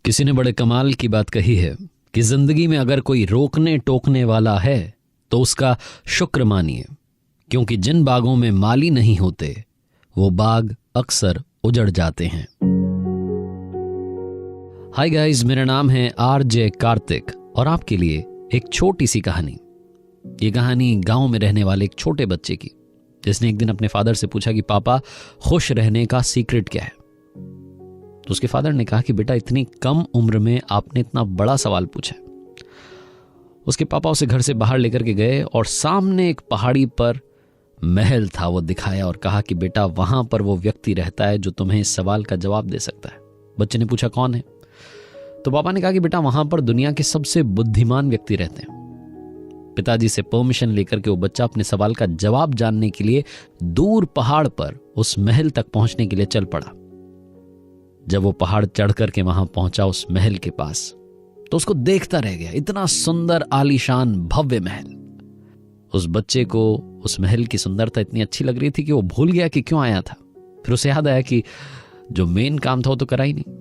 किसी ने बड़े कमाल की बात कही है कि जिंदगी में अगर कोई रोकने टोकने वाला है तो उसका शुक्र मानिए, क्योंकि जिन बागों में माली नहीं होते वो बाग अक्सर उजड़ जाते हैं। हाय गाइस, मेरा नाम है आरजे कार्तिक और आपके लिए एक छोटी सी कहानी। ये कहानी गांव में रहने वाले एक छोटे बच्चे की, जिसने एक दिन अपने फादर से पूछा कि पापा, खुश रहने का सीक्रेट क्या है। तो उसके फादर ने कहा कि बेटा, इतनी कम उम्र में आपने इतना बड़ा सवाल पूछा। उसके पापा उसे घर से बाहर लेकर के गए और सामने एक पहाड़ी पर महल था वो दिखाया और कहा कि बेटा, वहां पर वो व्यक्ति रहता है जो तुम्हें इस सवाल का जवाब दे सकता है। बच्चे ने पूछा कौन है? तो पापा ने कहा कि बेटा, वहां पर दुनिया के सबसे बुद्धिमान व्यक्ति रहते हैं। पिताजी से परमिशन लेकर के वो बच्चा अपने सवाल का जवाब जानने के लिए दूर पहाड़ पर उस महल तक पहुंचने के लिए चल पड़ा। जब वो पहाड़ चढ़ करके वहां पहुंचा उस महल के पास, तो उसको देखता रह गया। इतना सुंदर, आलीशान, भव्य महल। उस बच्चे को उस महल की सुंदरता इतनी अच्छी लग रही थी कि वो भूल गया कि क्यों आया था। फिर उसे याद आया कि जो मेन काम था वो तो करा ही नहीं।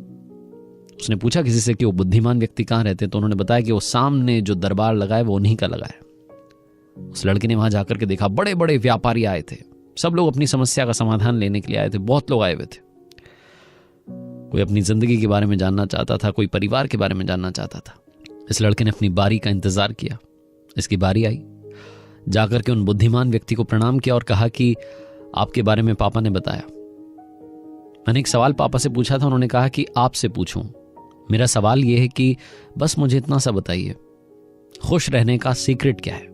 उसने पूछा किसी से कि वो बुद्धिमान व्यक्ति कहाँ रहते, तो उन्होंने बताया कि वो सामने जो दरबार लगा है वो उन्हीं का लगा है। उस लड़के ने वहां जाकर के देखा, बड़े बड़े व्यापारी आए थे। सब लोग अपनी समस्या का समाधान लेने के लिए आए थे। बहुत लोग आए हुए थे। कोई अपनी जिंदगी के बारे में जानना चाहता था, कोई परिवार के बारे में जानना चाहता था। इस लड़के ने अपनी बारी का इंतजार किया। इसकी बारी आई। जाकर के उन बुद्धिमान व्यक्ति को प्रणाम किया और कहा कि आपके बारे में पापा ने बताया। मैंने एक सवाल पापा से पूछा था, उन्होंने कहा कि आपसे पूछूं। मेरा सवाल यह है कि बस मुझे इतना सा बताइए, खुश रहने का सीक्रेट क्या है?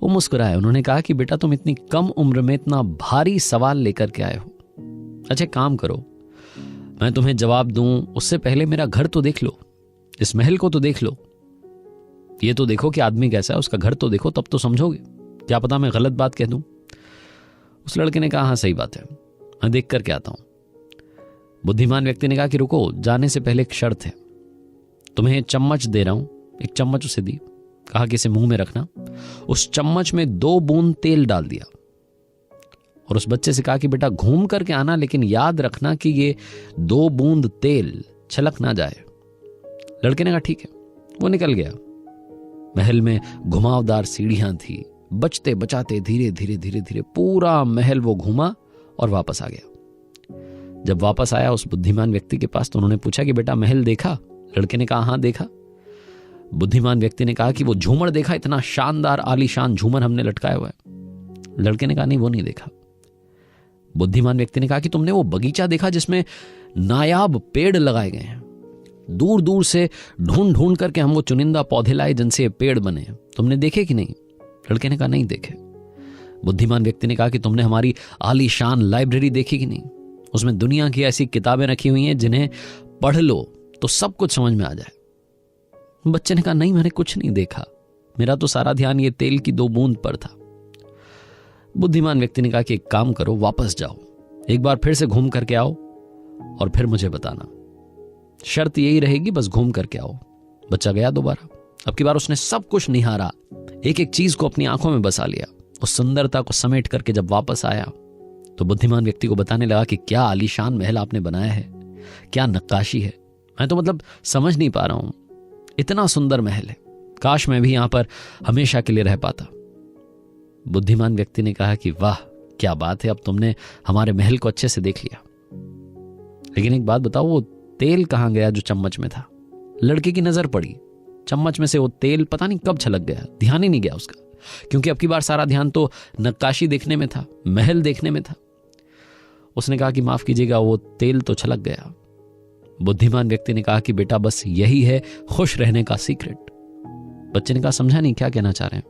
वो मुस्कुराए। उन्होंने कहा कि बेटा, तुम इतनी कम उम्र में इतना भारी सवाल लेकर के आए हो। अच्छा, काम करो, मैं तुम्हें जवाब दूं उससे पहले मेरा घर तो देख लो, इस महल को तो देख लो। ये तो देखो कि आदमी कैसा है, उसका घर तो देखो, तब तो समझोगे। क्या पता मैं गलत बात कह दूं। उस लड़के ने कहा हाँ, सही बात है, मैं देख करके आता हूं। बुद्धिमान व्यक्ति ने कहा कि रुको, जाने से पहले एक शर्त है। तुम्हें चम्मच दे रहा हूं, एक चम्मच उसे दी। कहा कि इसे मुंह में रखना। उस चम्मच में 2 बूंद तेल डाल दिया और उस बच्चे से कहा कि बेटा, घूम करके आना, लेकिन याद रखना कि ये 2 बूंद तेल छलक ना जाए। लड़के ने कहा ठीक है। वो निकल गया। महल में घुमावदार सीढ़ियां थी। बचते बचाते धीरे धीरे धीरे धीरे पूरा महल वो घूमा और वापस आ गया। जब वापस आया उस बुद्धिमान व्यक्ति के पास, तो उन्होंने पूछा कि बेटा, महल देखा? लड़के ने कहा हाँ, देखा। बुद्धिमान व्यक्ति ने कहा कि वो झूमर देखा? इतना शानदार आलीशान झूमर हमने लटकाया हुआ है। लड़के ने कहा नहीं, वो नहीं देखा। बुद्धिमान व्यक्ति ने कहा कि तुमने वो बगीचा देखा जिसमें नायाब पेड़ लगाए गए हैं? दूर दूर से ढूंढ ढूंढ करके हम वो चुनिंदा पौधे लाए जिनसे ये पेड़ बने। तुमने देखे कि नहीं? लड़के ने कहा नहीं देखे। बुद्धिमान व्यक्ति ने कहा कि तुमने हमारी आलीशान लाइब्रेरी देखी कि नहीं? उसमें दुनिया की ऐसी किताबें रखी हुई हैं जिन्हें पढ़ लो तो सब कुछ समझ में आ जाए। बच्चे ने कहा नहीं, मैंने कुछ नहीं देखा, मेरा तो सारा ध्यान ये तेल की 2 बूंद पर था। बुद्धिमान व्यक्ति ने कहा कि एक काम करो, वापस जाओ, एक बार फिर से घूम करके आओ और फिर मुझे बताना। शर्त यही रहेगी, बस घूम करके आओ। बच्चा गया दोबारा। अब की बार उसने सब कुछ निहारा, एक एक चीज को अपनी आंखों में बसा लिया। उस सुंदरता को समेट करके जब वापस आया तो बुद्धिमान व्यक्ति को बताने लगा कि क्या आलीशान महल आपने बनाया है, क्या नक्काशी है। मैं तो मतलब समझ नहीं पा रहा हूं, इतना सुंदर महल है, काश मैं भी यहां पर हमेशा के लिए रह पाता। बुद्धिमान व्यक्ति ने कहा कि वाह, क्या बात है, अब तुमने हमारे महल को अच्छे से देख लिया। लेकिन एक बात बताओ, वो तेल कहां गया जो चम्मच में था? लड़के की नजर पड़ी, चम्मच में से वो तेल पता नहीं कब छलक गया, ध्यान ही नहीं गया उसका, क्योंकि अब की बार सारा ध्यान तो नक्काशी देखने में था, महल देखने में था। उसने कहा कि माफ कीजिएगा, वो तेल तो छलक गया। बुद्धिमान व्यक्ति ने कहा कि बेटा, बस यही है खुश रहने का सीक्रेट। बच्चे ने कहा समझा नहीं, क्या कहना चाह रहे हैं?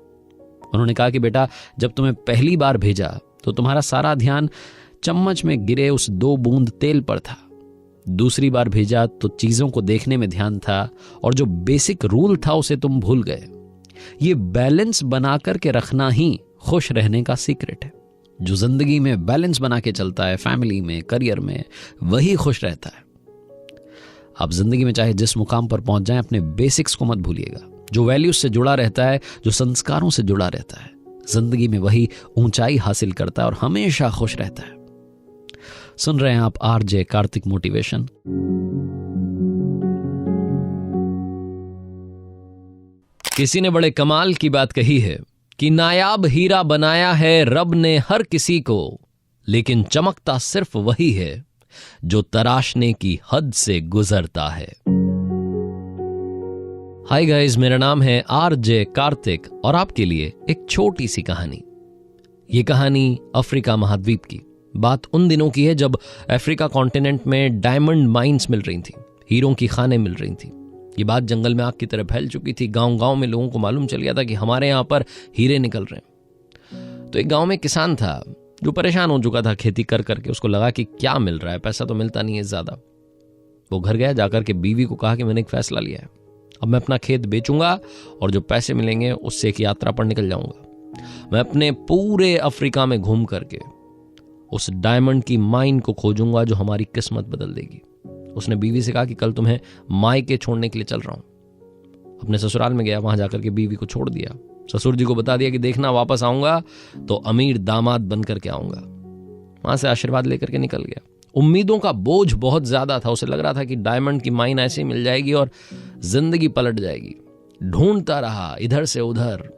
उन्होंने कहा कि बेटा, जब तुम्हें पहली बार भेजा तो तुम्हारा सारा ध्यान चम्मच में गिरे उस 2 बूंद तेल पर था। दूसरी बार भेजा तो चीजों को देखने में ध्यान था और जो बेसिक रूल था उसे तुम भूल गए। ये बैलेंस बना करके रखना ही खुश रहने का सीक्रेट है। जो जिंदगी में बैलेंस बना के चलता है, फैमिली में, करियर में, वही खुश रहता है। आप जिंदगी में चाहे जिस मुकाम पर पहुंच जाएं, अपने बेसिक्स को मत भूलिएगा। जो वैल्यूज से जुड़ा रहता है, जो संस्कारों से जुड़ा रहता है, जिंदगी में वही ऊंचाई हासिल करता है और हमेशा खुश रहता है। सुन रहे हैं आप आरजे कार्तिक मोटिवेशन। किसी ने बड़े कमाल की बात कही है कि नायाब हीरा बनाया है रब ने हर किसी को, लेकिन चमकता सिर्फ वही है जो तराशने की हद से गुजरता है। हाय गाइस, मेरा नाम है आरजे कार्तिक और आपके लिए एक छोटी सी कहानी। ये कहानी अफ्रीका महाद्वीप की। बात उन दिनों की है जब अफ्रीका कॉन्टिनेंट में डायमंड माइंस मिल रही थी, हीरों की खानें मिल रही थी। ये बात जंगल में आग की तरह फैल चुकी थी। गांव-गांव में लोगों को मालूम चल गया था कि हमारे यहां पर हीरे निकल रहे हैं। तो एक गांव में किसान था जो परेशान हो चुका था खेती कर करके। उसको लगा कि क्या मिल रहा है, पैसा तो मिलता नहीं है ज्यादा। वो घर गया, जाकर के बीवी को कहा कि मैंने एक फैसला लिया है, अब मैं अपना खेत बेचूंगा और जो पैसे मिलेंगे उससे एक यात्रा पर निकल जाऊंगा। मैं अपने पूरे अफ्रीका में घूम करके उस डायमंड की माइन को खोजूंगा जो हमारी किस्मत बदल देगी। उसने बीवी से कहा कि कल तुम्हें मायके छोड़ने के लिए चल रहा हूं। अपने ससुराल में गया, वहां जाकर के बीवी को छोड़ दिया। ससुर जी को बता दिया कि देखना वापस आऊंगा तो अमीर दामाद बन करके आऊंगा। वहां से आशीर्वाद लेकर के निकल गया। उम्मीदों का बोझ बहुत ज्यादा था। उसे लग रहा था कि डायमंड की माइन ऐसे ही मिल जाएगी और जिंदगी पलट जाएगी। ढूंढता रहा इधर से उधर,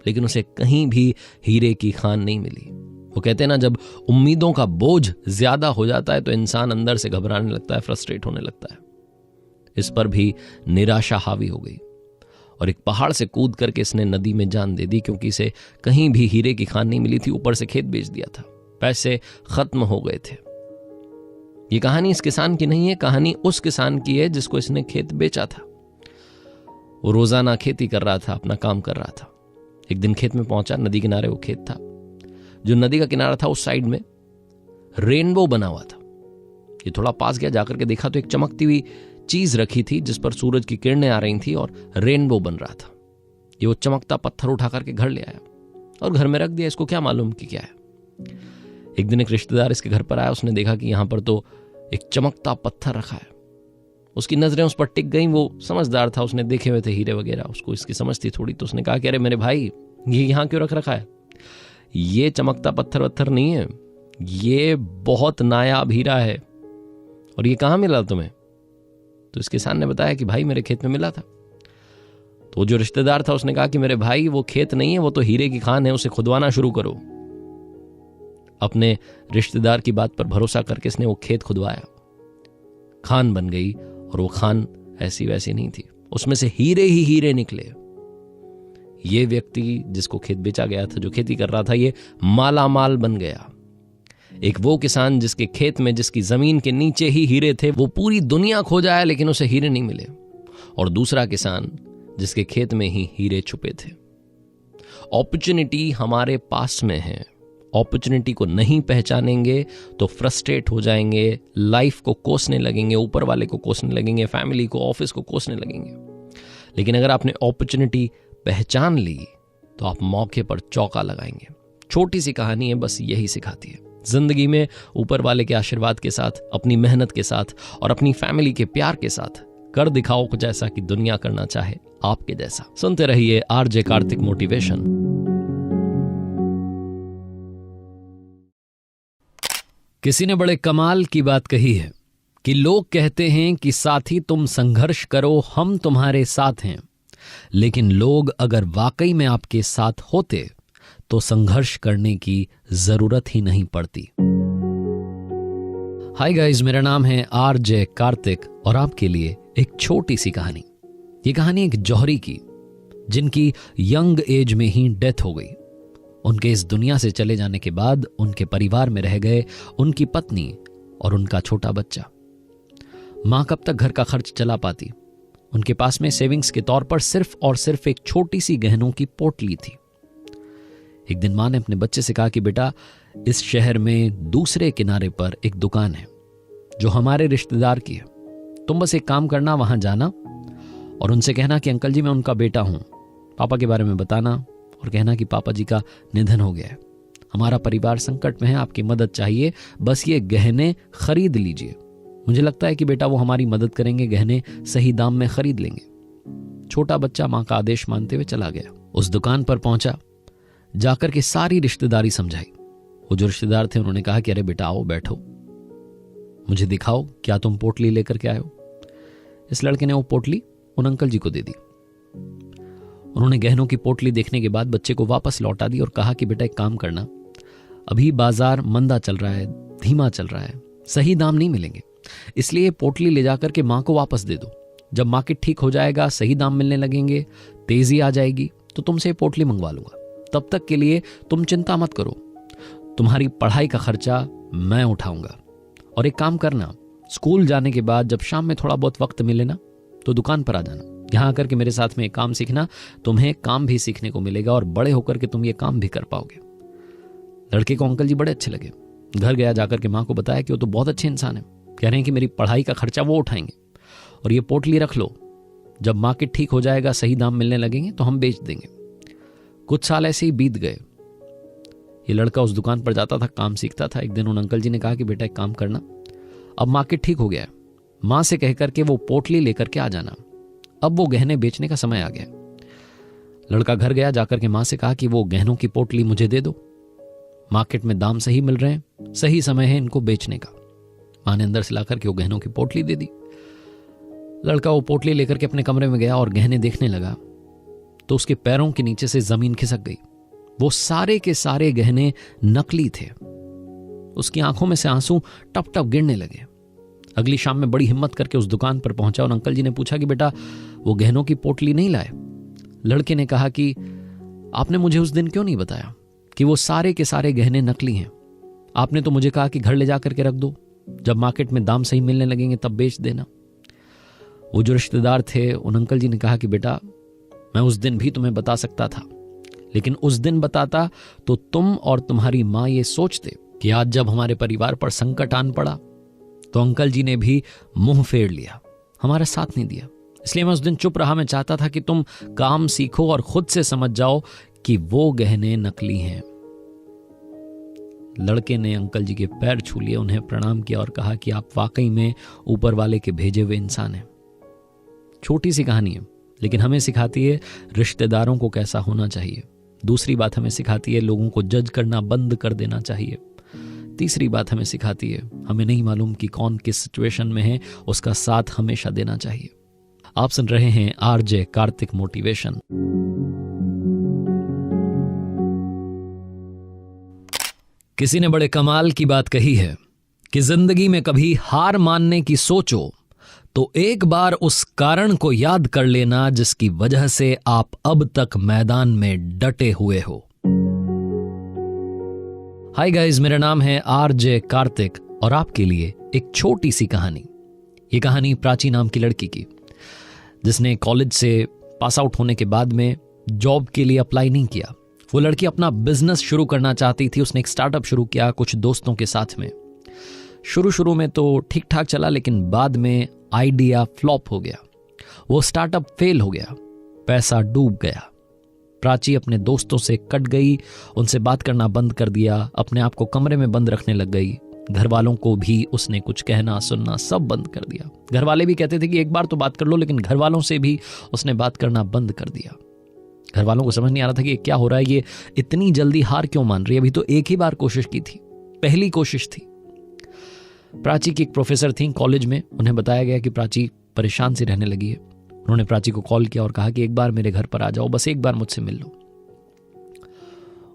लेकिन उसे कहीं भी हीरे की खान नहीं मिली। वो कहते हैं ना, जब उम्मीदों का बोझ ज्यादा हो जाता है तो इंसान अंदर से घबराने लगता है, फ्रस्ट्रेट होने लगता है। इस पर भी निराशा हावी हो गई और एक पहाड़ से कूद करके इसने नदी में जान दे दी, क्योंकि इसे कहीं भी हीरे की खान नहीं मिली थी। ऊपर से खेत बेच दिया था, पैसे खत्म हो गए थे। ये कहानी इस किसान की नहीं है, कहानी उस किसान की है जिसको इसने खेत बेचा था। वो रोजाना खेती कर रहा था, अपना काम कर रहा था। एक दिन खेत में पहुंचा, नदी किनारे वो खेत था। जो नदी का किनारा था उस साइड में रेनबो बना हुआ था। ये थोड़ा पास गया, जाकर के देखा तो एक चमकती हुई चीज रखी थी जिस पर सूरज की किरणें आ रही थी और रेनबो बन रहा था। ये वो चमकता पत्थर उठा करके घर ले आया और घर में रख दिया। इसको क्या मालूम कि क्या है। एक दिन एक रिश्तेदार इसके घर पर आया। उसने देखा कि यहां पर तो एक चमकता पत्थर रखा है। उसकी नजरें उस पर टिक गई। वो समझदार था, उसने देखे हुए थे हीरे वगैरह, उसको इसकी समझ थी थोड़ी। तो उसने कहा कि अरे मेरे भाई, ये यहां क्यों रख रखा है? ये चमकता पत्थर वत्थर नहीं है, ये बहुत नायाब हीरा है। और ये कहां मिला तुम्हें? तो इस किसान ने बताया कि भाई मेरे खेत में मिला था। तो जो रिश्तेदार था उसने कहा कि मेरे भाई, वो खेत नहीं है, वो तो हीरे की खान है, उसे खुदवाना शुरू करो। अपने रिश्तेदार की बात पर भरोसा करके इसने वो खेत खुदवाया। खान बन गई और वो खान ऐसी वैसी नहीं थी, उसमें से हीरे ही हीरे निकले। ये व्यक्ति जिसको खेत बेचा गया था, जो खेती कर रहा था, ये माला माल बन गया। एक वो किसान जिसके खेत में, जिसकी जमीन के नीचे ही हीरे थे, वो पूरी दुनिया खो जाया लेकिन उसे हीरे नहीं मिले। और दूसरा किसान जिसके खेत में ही हीरे छुपे थे। अपॉर्चुनिटी हमारे पास में है। अपॉर्चुनिटी को नहीं पहचानेंगे तो फ्रस्ट्रेट हो जाएंगे, लाइफ को कोसने लगेंगे, ऊपर वाले को कोसने लगेंगे, फैमिली को, ऑफिस को कोसने लगेंगे। लेकिन अगर आपने अपॉर्चुनिटी पहचान ली तो आप मौके पर चौका लगाएंगे। छोटी सी कहानी है, बस यही सिखाती है। जिंदगी में ऊपर वाले के आशीर्वाद के साथ, अपनी मेहनत के साथ और अपनी फैमिली के प्यार के साथ कर दिखाओ कुछ ऐसा कि दुनिया करना चाहे आपके जैसा। सुनते रहिए आरजे कार्तिक मोटिवेशन। किसी ने बड़े कमाल की बात कही है कि लोग कहते हैं कि साथी तुम संघर्ष करो, हम तुम्हारे साथ हैं। लेकिन लोग अगर वाकई में आपके साथ होते तो संघर्ष करने की जरूरत ही नहीं पड़ती। हाय गाइस, मेरा नाम है आरजे कार्तिक और आपके लिए एक छोटी सी कहानी। ये कहानी एक जौहरी की, जिनकी यंग एज में ही डेथ हो गई। उनके इस दुनिया से चले जाने के बाद उनके परिवार में रह गए उनकी पत्नी और उनका छोटा बच्चा। मां कब तक घर का खर्च चला पाती? उनके पास में सेविंग्स के तौर पर सिर्फ और सिर्फ एक छोटी सी गहनों की पोटली थी। एक दिन मां ने अपने बच्चे से कहा कि बेटा, इस शहर में दूसरे किनारे पर एक दुकान है जो हमारे रिश्तेदार की है। तुम बस एक काम करना, वहां जाना और उनसे कहना कि अंकल जी मैं उनका बेटा हूं। पापा के बारे में बताना और कहना कि पापा जी का निधन हो गया है, हमारा परिवार संकट में है, आपकी मदद चाहिए, बस ये गहने खरीद लीजिए। मुझे लगता है कि बेटा वो हमारी मदद करेंगे, गहने सही दाम में खरीद लेंगे। छोटा बच्चा मां का आदेश मानते हुए चला गया। उस दुकान पर पहुंचा, जाकर के सारी रिश्तेदारी समझाई। वो जो रिश्तेदार थे उन्होंने कहा कि अरे बेटा आओ, बैठो, मुझे दिखाओ क्या तुम पोटली लेकर के आए हो। इस लड़के ने वो पोटली उन अंकल जी को दे दी। उन्होंने गहनों की पोटली देखने के बाद बच्चे को वापस लौटा दी और कहा कि बेटा एक काम करना, अभी बाजार मंदा चल रहा है, धीमा चल रहा है, सही दाम नहीं मिलेंगे, इसलिए पोटली ले जाकर के माँ को वापस दे दो। जब मार्केट ठीक हो जाएगा, सही दाम मिलने लगेंगे, तेजी आ जाएगी, तो तुमसे पोटली मंगवा लूंगा। तब तक के लिए तुम चिंता मत करो, तुम्हारी पढ़ाई का खर्चा मैं उठाऊंगा। और एक काम करना, स्कूल जाने के बाद जब शाम में थोड़ा बहुत वक्त मिले ना, तो दुकान पर आ जाना। यहाँ आकर के मेरे साथ में एक काम सीखना, तुम्हें काम भी सीखने को मिलेगा और बड़े होकर के तुम ये काम भी कर पाओगे। लड़के को अंकल जी बड़े अच्छे लगे। घर गया, जाकर के माँ को बताया कि वो तो बहुत अच्छे इंसान है, कह रहे हैं कि मेरी पढ़ाई का खर्चा वो उठाएंगे, और ये पोटली रख लो, जब मार्केट ठीक हो जाएगा, सही दाम मिलने लगेंगे तो हम बेच देंगे। कुछ साल ऐसे ही बीत गए। ये लड़का उस दुकान पर जाता था, काम सीखता था। एक दिन उन अंकल जी ने कहा कि बेटा एक काम करना, अब मार्केट ठीक हो गया है, माँ से कह करके वो पोटली लेकर के आ जाना, अब वो गहने बेचने का समय आ गया। लड़का घर गया, जाकर के माँ से कहा कि वो गहनों की पोटली मुझे दे दो, मार्केट में दाम सही मिल रहे हैं, सही समय है इनको बेचने का। माँ ने अंदर से लाकर के वो गहनों की पोटली दे दी। लड़का वो पोटली लेकर के अपने कमरे में गया और गहने देखने लगा, तो उसके पैरों के नीचे से जमीन खिसक गई। वो सारे के सारे गहने नकली थे। उसकी आंखों में से आंसू टप टप गिरने लगे। अगली शाम में बड़ी हिम्मत करके उस दुकान पर पहुंचा और अंकल जी ने पूछा कि बेटा वो गहनों की पोटली नहीं लाए? लड़के ने कहा कि आपने मुझे उस दिन क्यों नहीं बताया कि वो सारे के सारे गहने नकली हैं? आपने तो मुझे कहा कि घर ले जाकर के रख दो, जब मार्केट में दाम सही मिलने लगेंगे तब बेच देना। वो जो रिश्तेदार थे, उन अंकल जी ने कहा कि बेटा मैं उस दिन भी तुम्हें बता सकता था, लेकिन उस दिन बताता तो तुम और तुम्हारी माँ ये सोचते कि आज जब हमारे परिवार पर संकट आन पड़ा तो अंकल जी ने भी मुंह फेर लिया, हमारा साथ नहीं दिया। इसलिए मैं उस दिन चुप रहा। मैं चाहता था कि तुम काम सीखो और खुद से समझ जाओ कि वो गहने नकली हैं। लड़के ने अंकल जी के पैर छू लिए, उन्हें प्रणाम किया और कहा कि आप वाकई में ऊपर वाले के भेजे हुए इंसान हैं। छोटी सी कहानी है, लेकिन हमें सिखाती है रिश्तेदारों को कैसा होना चाहिए। दूसरी बात हमें सिखाती है लोगों को जज करना बंद कर देना चाहिए। तीसरी बात हमें सिखाती है हमें नहीं मालूम कि कौन किस सिचुएशन में है, उसका साथ हमेशा देना चाहिए। आप सुन रहे हैं आरजे कार्तिक मोटिवेशन। किसी ने बड़े कमाल की बात कही है कि जिंदगी में कभी हार मानने की सोचो तो एक बार उस कारण को याद कर लेना जिसकी वजह से आप अब तक मैदान में डटे हुए हो। हाय गाइस, मेरा नाम है आरजे कार्तिक और आपके लिए एक छोटी सी कहानी। ये कहानी प्राची नाम की लड़की की, जिसने कॉलेज से पास आउट होने के बाद में जॉब के लिए अप्लाई नहीं किया। वो लड़की अपना बिजनेस शुरू करना चाहती थी। उसने एक स्टार्टअप शुरू किया कुछ दोस्तों के साथ में। शुरू में तो ठीक ठाक चला, लेकिन बाद में आइडिया फ्लॉप हो गया। वो स्टार्टअप फेल हो गया, पैसा डूब गया। प्राची अपने दोस्तों से कट गई, उनसे बात करना बंद कर दिया, अपने आप को कमरे में बंद रखने लग गई। घर वालों को भी उसने कुछ कहना सुनना सब बंद कर दिया। घर वाले भी कहते थे कि एक बार तो बात कर लो, लेकिन घर वालों से भी उसने बात करना बंद कर दिया। घर वालों को समझ नहीं आ रहा था कि क्या हो रहा है, ये इतनी जल्दी हार क्यों मान रही है, अभी तो एक ही बार कोशिश की थी, पहली कोशिश थी। प्राची की एक प्रोफेसर थी कॉलेज में, उन्हें बताया गया कि प्राची परेशान सी रहने लगी है। उन्होंने प्राची को कॉल किया और कहा कि एक बार मेरे घर पर आ जाओ, बस एक बार मुझसे मिल लो।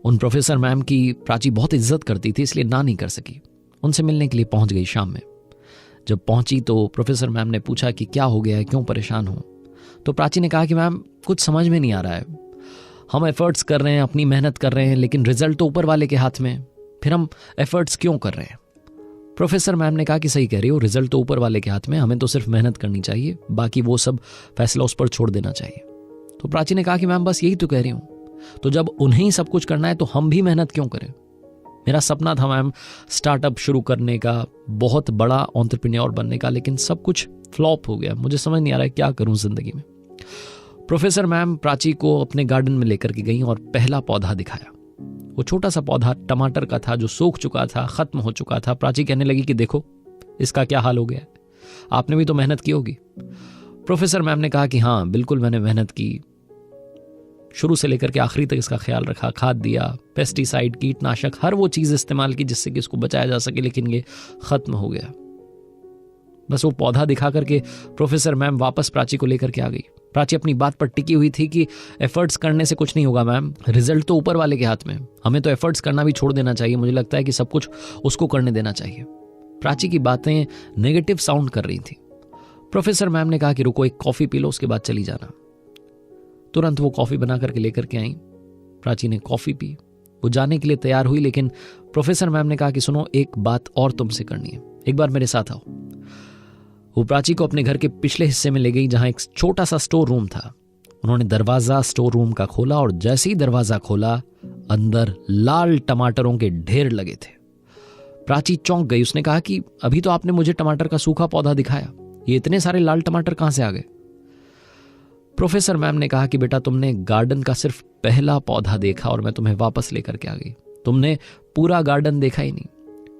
उन प्रोफेसर मैम की प्राची बहुत इज्जत करती थी, इसलिए ना नहीं कर सकी। उनसे मिलने के लिए पहुंच गई शाम में। जब पहुंची तो प्रोफेसर मैम ने पूछा कि क्या हो गया है, क्यों परेशान हो? तो प्राची ने कहा कि मैम कुछ समझ में नहीं आ रहा है, हम एफर्ट्स कर रहे हैं, अपनी मेहनत कर रहे हैं, लेकिन रिजल्ट तो ऊपर वाले के हाथ में, फिर हम एफर्ट्स क्यों कर रहे हैं? प्रोफेसर मैम ने कहा कि सही कह रही हो, रिजल्ट तो ऊपर वाले के हाथ में, हमें तो सिर्फ मेहनत करनी चाहिए, बाकी वो सब फैसला उस पर छोड़ देना चाहिए। तो प्राची ने कहा कि मैम बस यही तो कह रही हूँ, तो जब उन्हें सब कुछ करना है तो हम भी मेहनत क्यों करें? मेरा सपना था मैम स्टार्टअप शुरू करने का, बहुत बड़ा एंटरप्रेन्योर बनने का, लेकिन सब कुछ फ्लॉप हो गया। मुझे समझ नहीं आ रहा है क्या करूं जिंदगी में। प्रोफेसर मैम प्राची को अपने गार्डन में लेकर के गई और पहला पौधा दिखाया। वो छोटा सा पौधा टमाटर का था जो सूख चुका था, खत्म हो चुका था। प्राची कहने लगी कि देखो इसका क्या हाल हो गया है, आपने भी तो मेहनत की होगी। प्रोफेसर मैम ने कहा कि हाँ बिल्कुल मैंने मेहनत की, शुरू से लेकर के आखिरी तक इसका ख्याल रखा, खाद दिया, पेस्टिसाइड, कीटनाशक, हर वो चीज इस्तेमाल की जिससे कि इसको बचाया जा सके, लेकिन ये खत्म हो गया। बस वो पौधा दिखा करके प्रोफेसर मैम वापस प्राची को लेकर के आ गई। प्राची अपनी बात पर टिकी हुई थी कि एफर्ट्स करने से कुछ नहीं होगा मैम, रिजल्ट तो ऊपर वाले के हाथ में, हमें तो एफर्ट्स करना भी छोड़ देना चाहिए, मुझे लगता है कि सब कुछ उसको करने देना चाहिए। प्राची की बातें नेगेटिव साउंड कर रही थी। प्रोफेसर मैम ने कहा कि रुको, एक कॉफी पी लो, उसके बाद चली जाना। तुरंत वो कॉफी बना करके लेकर के आई। प्राची ने कॉफी पी, वो जाने के लिए तैयार हुई, लेकिन प्रोफेसर मैम ने कहा कि सुनो, एक बात और तुमसे करनी है, एक बार मेरे साथ आओ। वो प्राची को अपने घर के पिछले हिस्से में ले गई, जहां एक छोटा सा स्टोर रूम था। उन्होंने दरवाजा स्टोर रूम का खोला और जैसे ही दरवाजा खोला, अंदर लाल टमाटरों के ढेर लगे थे। प्राची चौंक गई। उसने कहा कि अभी तो आपने मुझे टमाटर का सूखा पौधा दिखाया, ये इतने सारे लाल टमाटर कहां से आ गए? प्रोफेसर मैम ने कहा कि बेटा, तुमने गार्डन का सिर्फ पहला पौधा देखा और मैं तुम्हें वापस लेकर के आ गई। तुमने पूरा गार्डन देखा ही नहीं।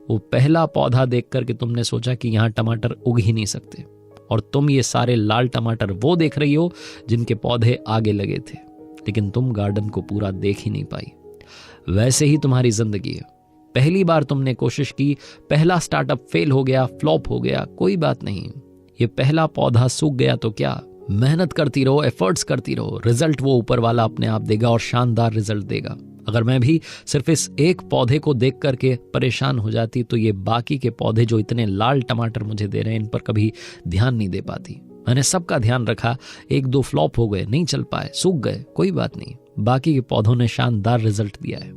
वो पहला पौधा देख करके तुमने सोचा कि यहां टमाटर उग ही नहीं सकते, और तुम ये सारे लाल टमाटर वो देख रही हो जिनके पौधे आगे लगे थे, लेकिन तुम गार्डन को पूरा देख ही नहीं पाई। वैसे ही तुम्हारी जिंदगी है। पहली बार तुमने कोशिश की, पहला स्टार्टअप फेल हो गया, फ्लॉप हो गया, कोई बात नहीं। ये पहला पौधा सूख गया तो क्या, मेहनत करती रहो, एफर्ट्स करती रहो, रिजल्ट वो ऊपर वाला अपने आप देगा और शानदार रिजल्ट देगा। अगर मैं भी सिर्फ इस एक पौधे को देख करके परेशान हो जाती तो ये बाकी के पौधे जो इतने लाल टमाटर मुझे दे रहे हैं, इन पर कभी ध्यान नहीं दे पाती। मैंने सबका ध्यान रखा, एक दो फ्लॉप हो गए, नहीं चल पाए, सूख गए, कोई बात नहीं, बाकी के पौधों ने शानदार रिजल्ट दिया है।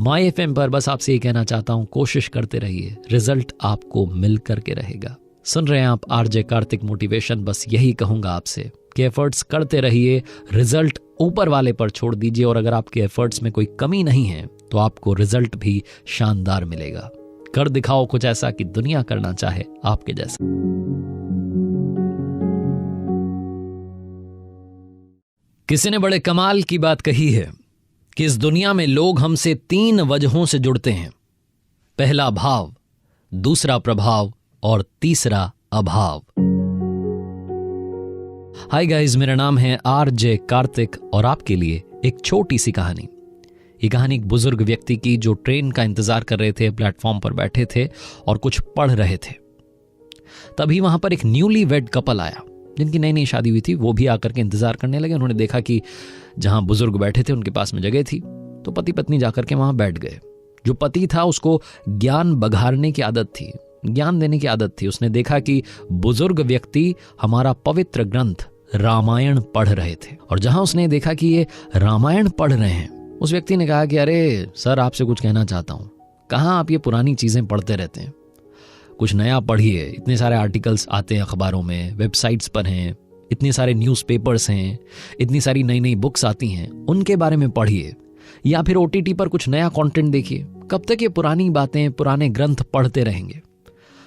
माय एफएम पर बस आपसे ये कहना चाहता हूं, कोशिश करते रहिए, रिजल्ट आपको मिल करके रहेगा। सुन रहे हैं आप आरजे कार्तिक मोटिवेशन। बस यही कहूंगा आपसे कि एफर्ट्स करते रहिए, रिजल्ट ऊपर वाले पर छोड़ दीजिए, और अगर आपके एफर्ट्स में कोई कमी नहीं है तो आपको रिजल्ट भी शानदार मिलेगा। कर दिखाओ कुछ ऐसा कि दुनिया करना चाहे आपके जैसा। किसी ने बड़े कमाल की बात कही है कि इस दुनिया में लोग हमसे 3 वजहों से जुड़ते हैं। पहला भाव, दूसरा प्रभाव और तीसरा अभाव। हाय गाइस, मेरा नाम है आरजे कार्तिक और आपके लिए एक छोटी सी कहानी। ये कहानी एक बुजुर्ग व्यक्ति की जो ट्रेन का इंतजार कर रहे थे, प्लेटफॉर्म पर बैठे थे और कुछ पढ़ रहे थे। तभी वहां पर एक न्यूली वेड कपल आया, जिनकी नई नई शादी हुई थी। वो भी आकर के इंतजार करने लगे। उन्होंने देखा कि जहां बुजुर्ग बैठे थे उनके पास में जगह थी, तो पति पत्नी जाकर के वहां बैठ गए। जो पति था उसको ज्ञान बघारने की आदत थी, ज्ञान देने की आदत थी। उसने देखा कि बुजुर्ग व्यक्ति हमारा पवित्र ग्रंथ रामायण पढ़ रहे थे, और जहां उसने देखा कि ये रामायण पढ़ रहे हैं, उस व्यक्ति ने कहा कि अरे सर, आपसे कुछ कहना चाहता हूं। कहां आप ये पुरानी चीजें पढ़ते रहते हैं, कुछ नया पढ़िए। इतने सारे आर्टिकल्स आते हैं अखबारों में, वेबसाइट्स पर हैं, इतने सारे न्यूज़पेपर्स हैं, इतनी सारी नई नई बुक्स आती हैं, उनके बारे में पढ़िए, या फिर OTT पर कुछ नया कंटेंट देखिए। कब तक ये पुरानी बातें, पुराने ग्रंथ पढ़ते रहेंगे?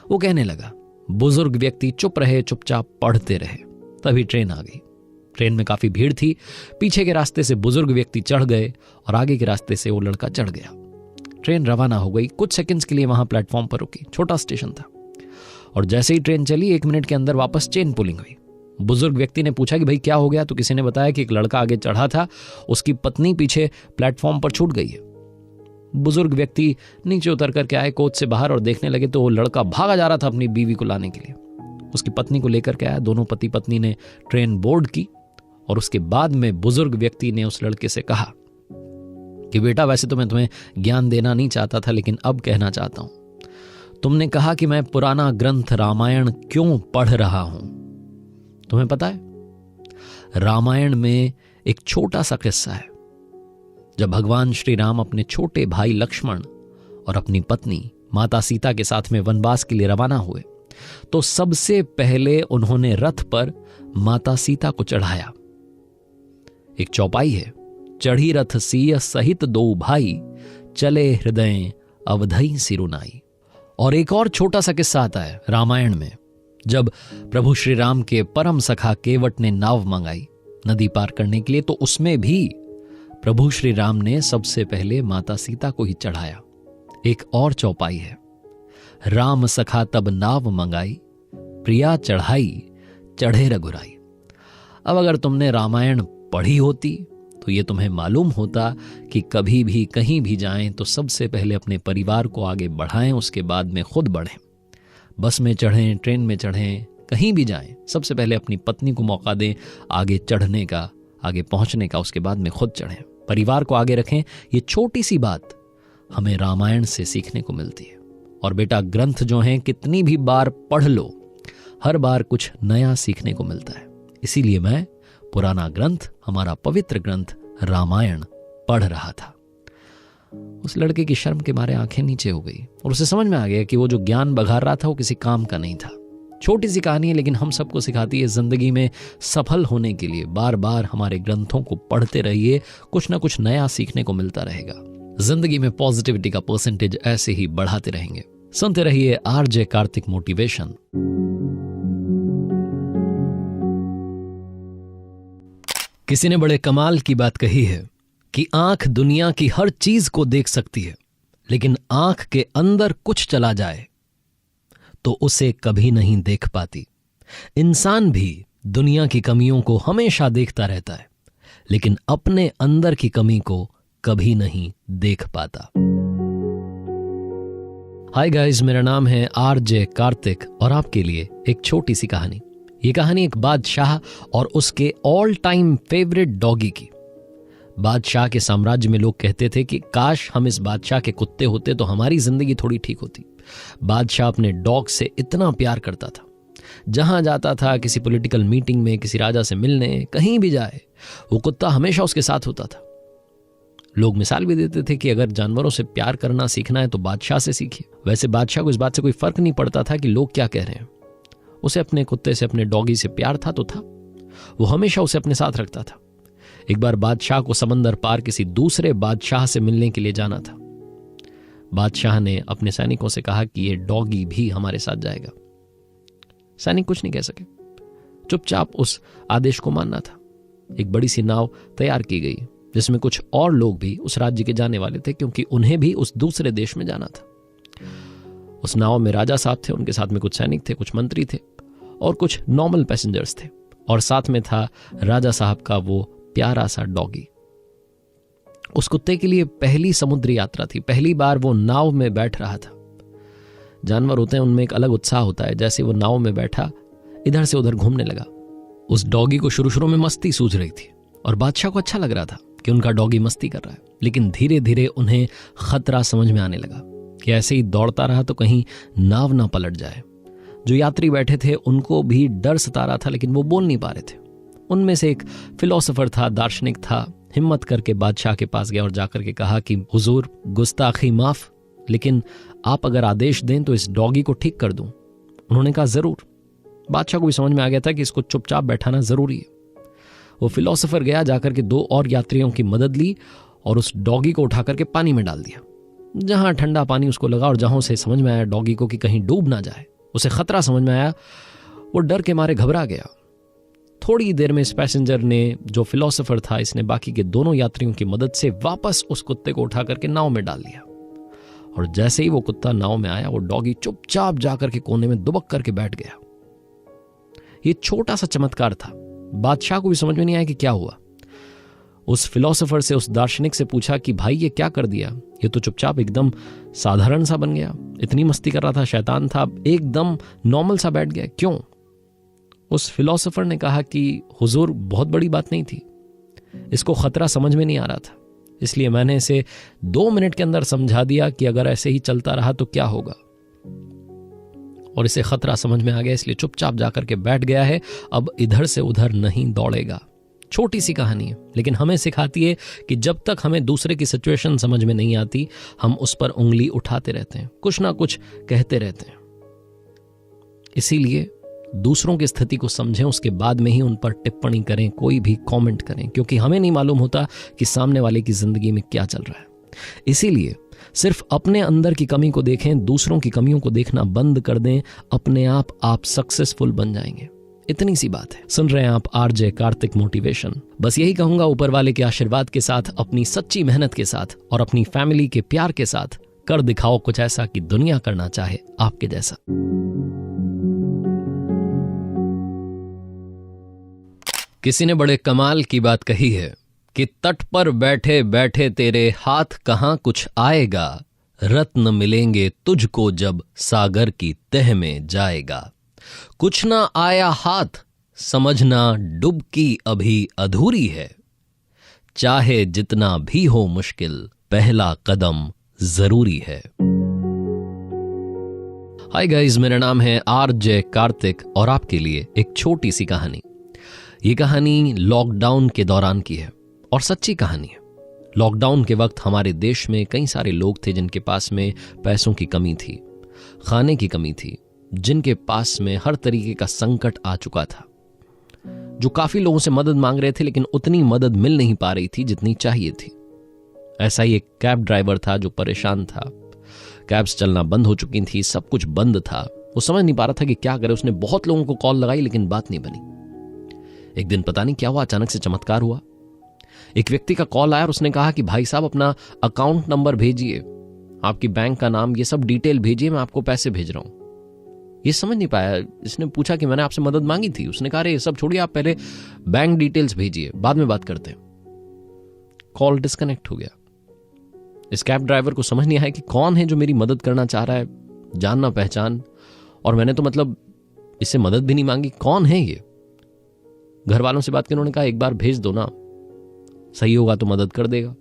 वो कहने लगा। बुजुर्ग व्यक्ति चुप रहे, चुपचाप पढ़ते रहे। तभी ट्रेन आ गई। ट्रेन में काफी भीड़ थी। पीछे के रास्ते से बुजुर्ग व्यक्ति चढ़ गए और आगे के रास्ते से वो लड़का चढ़ गया। ट्रेन रवाना हो गई। कुछ सेकंड्स के लिए वहां प्लेटफॉर्म पर रुकी। छोटा स्टेशन था, और जैसे ही ट्रेन चली 1 मिनट के अंदर वापस चेन पुलिंग हुई। बुजुर्ग व्यक्ति ने पूछा कि भाई क्या हो गया? तो किसी ने बताया कि एक लड़का आगे चढ़ा था, उसकी पत्नी पीछे प्लेटफॉर्म पर छूट गई है। बुजुर्ग व्यक्ति नीचे उतर करके आए कोच से बाहर और देखने लगे तो वो लड़का भागा जा रहा था अपनी बीवी को लाने के लिए। उसकी पत्नी को लेकर के आया। दोनों पति पत्नी ने ट्रेन बोर्ड की, और उसके बाद में बुजुर्ग व्यक्ति ने उस लड़के से कहा कि बेटा, वैसे तो मैं तुम्हें ज्ञान देना नहीं चाहता था, लेकिन अब कहना चाहता हूं। तुमने कहा कि मैं पुराना ग्रंथ रामायण क्यों पढ़ रहा हूं। तुम्हें पता है, रामायण में एक छोटा सा किस्सा है। जब भगवान श्री राम अपने छोटे भाई लक्ष्मण और अपनी पत्नी माता सीता के साथ में वनवास के लिए रवाना हुए, तो सबसे पहले उन्होंने रथ पर माता सीता को चढ़ाया। एक चौपाई है, चढ़ी रथ सिय सहित 2 भाई, चले हृदय अवधई सिरुनाई। और एक और छोटा सा किस्सा आता है रामायण में। जब प्रभु श्री राम के परम सखा केवट ने नाव मंगाई नदी पार करने के लिए, तो उसमें भी प्रभु श्री राम ने सबसे पहले माता सीता को ही चढ़ाया। एक और चौपाई है, राम सखा तब नाव मंगाई, प्रिया चढ़ाई चढ़े रघुराई। अब अगर तुमने रामायण पढ़ी होती तो ये तुम्हें मालूम होता कि कभी भी कहीं भी जाएं तो सबसे पहले अपने परिवार को आगे बढ़ाएं, उसके बाद में खुद बढ़ें। बस में चढ़ें, ट्रेन में चढ़ें, कहीं भी जाएं, सबसे पहले अपनी पत्नी को मौका दें आगे चढ़ने का, आगे पहुंचने का, उसके बाद में खुद चढ़ें। परिवार को आगे रखें। ये छोटी सी बात हमें रामायण से सीखने को मिलती है। और बेटा, ग्रंथ जो हैं कितनी भी बार पढ़ लो, हर बार कुछ नया सीखने को मिलता है। इसीलिए मैं पुराना ग्रंथ, हमारा पवित्र ग्रंथ रामायण पढ़ रहा था। उस लड़के की शर्म के मारे आंखें नीचे हो गई और उसे समझ में आ गया कि वो जो ज्ञान बघार रहा था वो किसी काम का नहीं था। छोटी सी कहानी है, लेकिन हम सबको सिखाती है जिंदगी में सफल होने के लिए बार बार हमारे ग्रंथों को पढ़ते रहिए, कुछ ना कुछ नया सीखने को मिलता रहेगा। जिंदगी में पॉजिटिविटी का परसेंटेज ऐसे ही बढ़ाते रहेंगे। सुनते रहिए आरजे कार्तिक मोटिवेशन। किसी ने बड़े कमाल की बात कही है कि आंख दुनिया की हर चीज को देख सकती है, लेकिन आंख के अंदर कुछ चला जाए तो उसे कभी नहीं देख पाती। इंसान भी दुनिया की कमियों को हमेशा देखता रहता है, लेकिन अपने अंदर की कमी को कभी नहीं देख पाता। हाय गाइस, मेरा नाम है आरजे कार्तिक और आपके लिए एक छोटी सी कहानी। ये कहानी एक बादशाह और उसके ऑल टाइम फेवरेट डॉगी की। बादशाह के साम्राज्य में लोग कहते थे कि काश हम इस बादशाह के कुत्ते होते तो हमारी जिंदगी थोड़ी ठीक होती। बादशाह अपने डॉग से इतना प्यार करता था, जहां जाता था, किसी पॉलिटिकल मीटिंग में, किसी राजा से मिलने, कहीं भी जाए, वो कुत्ता हमेशा उसके साथ होता था। लोग मिसाल भी देते थे कि अगर जानवरों से प्यार करना सीखना है तो बादशाह से सीखिए। वैसे बादशाह को इस बात से कोई फर्क नहीं पड़ता था कि लोग क्या कह रहे हैं। उसे अपने कुत्ते से, अपने डॉगी से प्यार था तो था। वो हमेशा उसे अपने साथ रखता था। एक बार बादशाह को समंदर पार किसी दूसरे बादशाह से मिलने के लिए जाना था। बादशाह ने अपने सैनिकों से कहा कि ये डॉगी भी हमारे साथ जाएगा। सैनिक कुछ नहीं कह सके, चुपचाप उस आदेश को मानना था। एक बड़ी सी नाव तैयार की गई जिसमें कुछ और लोग भी उस राज्य के जाने वाले थे, क्योंकि उन्हें भी उस दूसरे देश में जाना था। उस नाव में राजा साहब थे, उनके साथ में कुछ सैनिक थे, कुछ मंत्री थे और कुछ नॉर्मल पैसेंजर्स थे, और साथ में था राजा साहब का वो प्यारा सा डॉगी। उस कुत्ते के लिए पहली समुद्री यात्रा थी, पहली बार वो नाव में बैठ रहा था। जानवर होते हैं, उनमें एक अलग उत्साह होता है। जैसे वो नाव में बैठा, इधर से उधर घूमने लगा। उस डॉगी को शुरू में मस्ती सूझ रही थी और बादशाह को अच्छा लग रहा था कि उनका डॉगी मस्ती कर रहा है, लेकिन धीरे धीरे उन्हें खतरा समझ में आने लगा कि ऐसे ही दौड़ता रहा तो कहीं नाव ना पलट जाए। जो यात्री बैठे थे उनको भी डर सता रहा था, लेकिन वो बोल नहीं पा रहे थे। उनमें से एक फिलोसोफर था, दार्शनिक था। हिम्मत करके बादशाह के पास गया और जाकर के कहा कि हुजूर, गुस्ताखी माफ, लेकिन आप अगर आदेश दें तो इस डॉगी को ठीक कर दूं। उन्होंने कहा जरूर। बादशाह को भी समझ में आ गया था कि इसको चुपचाप बैठाना जरूरी है। वो फिलोसोफर गया, जाकर के 2 और यात्रियों की मदद ली और उस डॉगी को उठा करके पानी में डाल दिया। जहां ठंडा पानी उसको लगा और जहां उसे समझ में आया डॉगी को कि कहीं डूब ना जाए, उसे खतरा समझ में आया, वो डर के मारे घबरा गया। थोड़ी देर में इस पैसेंजर ने, जो फिलोसोफर था, इसने बाकी के दोनों यात्रियों की मदद से वापस उस कुत्ते को उठा करके नाव में डाल दिया। और जैसे ही वो कुत्ता नाव में आया, वो डॉगी चुपचाप जाकर के कोने में दुबक करके बैठ गया। ये छोटा सा चमत्कार था। बादशाह को भी समझ में नहीं आया कि क्या हुआ। उस फिलोसोफर से, उस दार्शनिक से पूछा कि भाई ये क्या कर दिया? ये तो चुपचाप एकदम साधारण सा बन गया, इतनी मस्ती कर रहा था, शैतान था, एकदम नॉर्मल सा बैठ गया, क्यों? उस फिलोसोफर ने कहा कि हुजूर, बहुत बड़ी बात नहीं थी, इसको खतरा समझ में नहीं आ रहा था, इसलिए मैंने इसे 2 मिनट के अंदर समझा दिया कि अगर ऐसे ही चलता रहा तो क्या होगा। और इसे खतरा समझ में आ गया, इसलिए चुपचाप जाकर के बैठ गया है, अब इधर से उधर नहीं दौड़ेगा। छोटी सी कहानी है, लेकिन हमें सिखाती है कि जब तक हमें दूसरे की सिचुएशन समझ में नहीं आती, हम उस पर उंगली उठाते रहते हैं, कुछ ना कुछ कहते रहते हैं। इसीलिए दूसरों की स्थिति को समझें, उसके बाद में ही उन पर टिप्पणी करें, कोई भी कमेंट करें, क्योंकि हमें नहीं मालूम होता कि सामने वाले की जिंदगी में क्या चल रहा है। इसीलिए सिर्फ अपने अंदर की कमी को देखें, दूसरों की कमियों को देखना बंद कर दें, अपने आप सक्सेसफुल बन जाएंगे। इतनी सी बात है। सुन रहे हैं आप आरजे कार्तिक मोटिवेशन। बस यही कहूंगा, ऊपर वाले के आशीर्वाद के साथ, अपनी सच्ची मेहनत के साथ और अपनी फैमिली के प्यार के साथ कर दिखाओ कुछ ऐसा कि दुनिया करना चाहे आपके जैसा। किसी ने बड़े कमाल की बात कही है कि तट पर बैठे बैठे तेरे हाथ कहां कुछ आएगा, रत्न मिलेंगे तुझको जब सागर की तह में जाएगा। कुछ ना आया हाथ, समझना डुबकी अभी अधूरी है। चाहे जितना भी हो मुश्किल, पहला कदम जरूरी है। हाय गाइस, मेरा नाम है आरजे कार्तिक और आपके लिए एक छोटी सी कहानी। ये कहानी लॉकडाउन के दौरान की है और सच्ची कहानी है। लॉकडाउन के वक्त हमारे देश में कई सारे लोग थे जिनके पास में पैसों की कमी थी, खाने की कमी थी, जिनके पास में हर तरीके का संकट आ चुका था, जो काफी लोगों से मदद मांग रहे थे लेकिन उतनी मदद मिल नहीं पा रही थी जितनी चाहिए थी। ऐसा ही एक कैब ड्राइवर था जो परेशान था। कैब्स चलना बंद हो चुकी थी, सब कुछ बंद था। वो समझ नहीं पा रहा था कि क्या करे। उसने बहुत लोगों को कॉल लगाई लेकिन बात नहीं बनी। एक दिन पता नहीं क्या हुआ, अचानक से चमत्कार हुआ। एक व्यक्ति का कॉल आया और उसने कहा कि भाई साहब अपना अकाउंट नंबर भेजिए, आपकी बैंक का नाम, ये सब डिटेल भेजिए, मैं आपको पैसे भेज रहा हूं। ये समझ नहीं पाया। इसने पूछा कि मैंने आपसे मदद मांगी थी। उसने कहा अरे सब छोड़िए, आप पहले बैंक डिटेल्स भेजिए, बाद में बात करते हैं। कॉल डिस्कनेक्ट हो गया। इस कैब ड्राइवर को समझ नहीं आया कि कौन है जो मेरी मदद करना चाह रहा है, जान ना पहचान, और मैंने तो मतलब इससे मदद भी नहीं मांगी, कौन है ये। घर वालों से बात की, उन्होंने कहा एक बार भेज दो ना, सही होगा तो मदद कर देगा।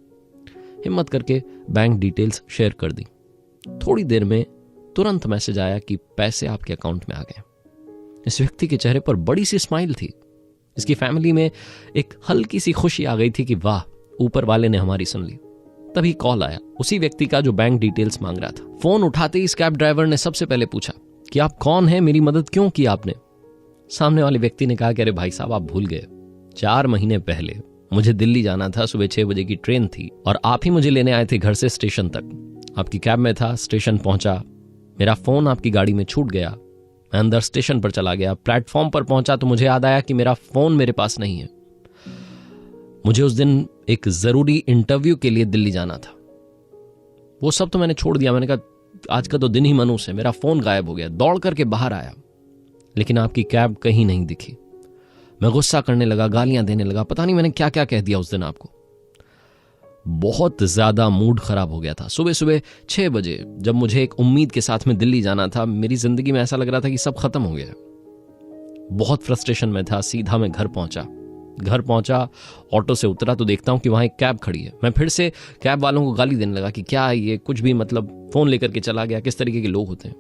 हिम्मत करके बैंक डिटेल्स शेयर कर दी। थोड़ी देर में तुरंत मैसेज आया कि पैसे आपके अकाउंट में आ गए। इस व्यक्ति के चेहरे पर बड़ी सी स्माइल थी। इसकी फैमिली में एक हल्की सी खुशी आ गई थी कि वाह, ऊपर वाले ने हमारी सुन ली। तभी कॉल आया उसी व्यक्ति का जो बैंक डिटेल्स मांग रहा था। फोन उठाते ही इस कैब ड्राइवर ने सबसे पहले पूछा कि आप कौन हैं, मेरी मदद क्यों की आपने। सामने वाले व्यक्ति ने कहा कि अरे भाई साहब, आप भूल गए, 4 महीने पहले मुझे दिल्ली जाना था, सुबह 6 बजे की ट्रेन थी और आप ही मुझे लेने आए थे घर से स्टेशन तक। आपकी कैब में था, स्टेशन पहुंचा, मेरा फोन आपकी गाड़ी में छूट गया। मैं अंदर स्टेशन पर चला गया, प्लेटफॉर्म पर पहुंचा तो मुझे याद आया कि मेरा फोन मेरे पास नहीं है। मुझे उस दिन एक जरूरी इंटरव्यू के लिए दिल्ली जाना था। वो सब तो मैंने छोड़ दिया। मैंने कहा आज का तो दिन ही मनूस है। मेरा फोन गायब हो गया। दौड़ करके बाहर आया लेकिन आपकी कैब कहीं नहीं दिखी। मैं गुस्सा करने लगा, गालियां देने लगा, पता नहीं मैंने क्या क्या कह दिया उस दिन आपको। बहुत ज्यादा मूड खराब हो गया था। सुबह सुबह 6 बजे जब मुझे एक उम्मीद के साथ में दिल्ली जाना था, मेरी जिंदगी में ऐसा लग रहा था कि सब खत्म हो गया। बहुत फ्रस्ट्रेशन में था। सीधा मैं घर पहुंचा, ऑटो से उतरा तो देखता हूं कि वहां एक कैब खड़ी है। मैं फिर से कैब वालों को गाली देने लगा कि क्या है ये, कुछ भी मतलब फोन लेकर के चला गया, किस तरीके के लोग होते हैं।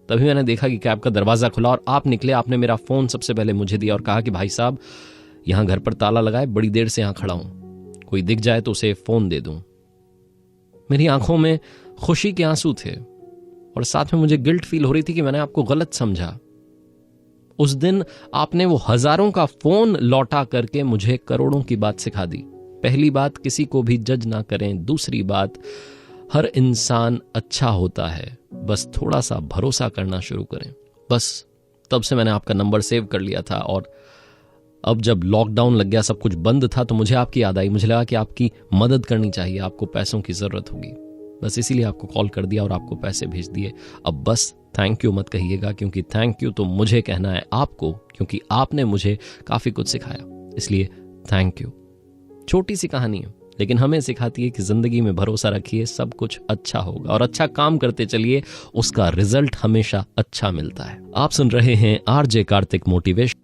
तभी मैंने देखा कि कैब का दरवाजा खुला और आप निकले। आपने मेरा फोन सबसे पहले मुझे दिया और कहा कि भाई साहब, यहां घर पर ताला लगा है, बड़ी देर से यहां खड़ा हूं, कोई दिख जाए तो उसे फोन दे दूं। मेरी आंखों में खुशी के आंसू थे और साथ में मुझे गिल्ट फील हो रही थी कि मैंने आपको गलत समझा। उस दिन आपने वो हजारों का फोन लौटा करके मुझे करोड़ों की बात सिखा दी। पहली बात, किसी को भी जज ना करें। दूसरी बात, हर इंसान अच्छा होता है, बस थोड़ा सा भरोसा करना शुरू करें। बस तब से मैंने आपका नंबर सेव कर लिया था और अब जब लॉकडाउन लग गया, सब कुछ बंद था, तो मुझे आपकी याद आई। मुझे लगा कि आपकी मदद करनी चाहिए, आपको पैसों की जरूरत होगी। बस इसीलिए आपको कॉल कर दिया और आपको पैसे भेज दिए। अब बस थैंक यू मत कहिएगा, क्योंकि थैंक यू तो मुझे कहना है आपको, क्योंकि आपने मुझे काफी कुछ सिखाया। इसलिए थैंक यू। छोटी सी कहानी है लेकिन हमें सिखाती है कि जिंदगी में भरोसा रखिए, सब कुछ अच्छा होगा और अच्छा काम करते चलिए, उसका रिजल्ट हमेशा अच्छा मिलता है। आप सुन रहे हैं आरजे कार्तिक मोटिवेशन।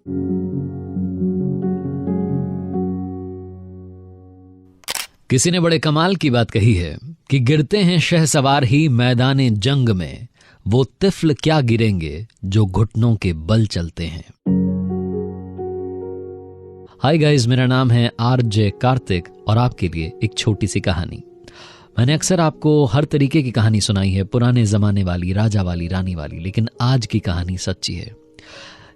किसी ने बड़े कमाल की बात कही है कि गिरते हैं शहसवार ही मैदाने जंग में, वो तिफल क्या गिरेंगे जो घुटनों के बल चलते हैं। हाय गाइस, मेरा नाम है आरजे कार्तिक और आपके लिए एक छोटी सी कहानी। मैंने अक्सर आपको हर तरीके की कहानी सुनाई है, पुराने जमाने वाली, राजा वाली, रानी वाली, लेकिन आज की कहानी सच्ची है।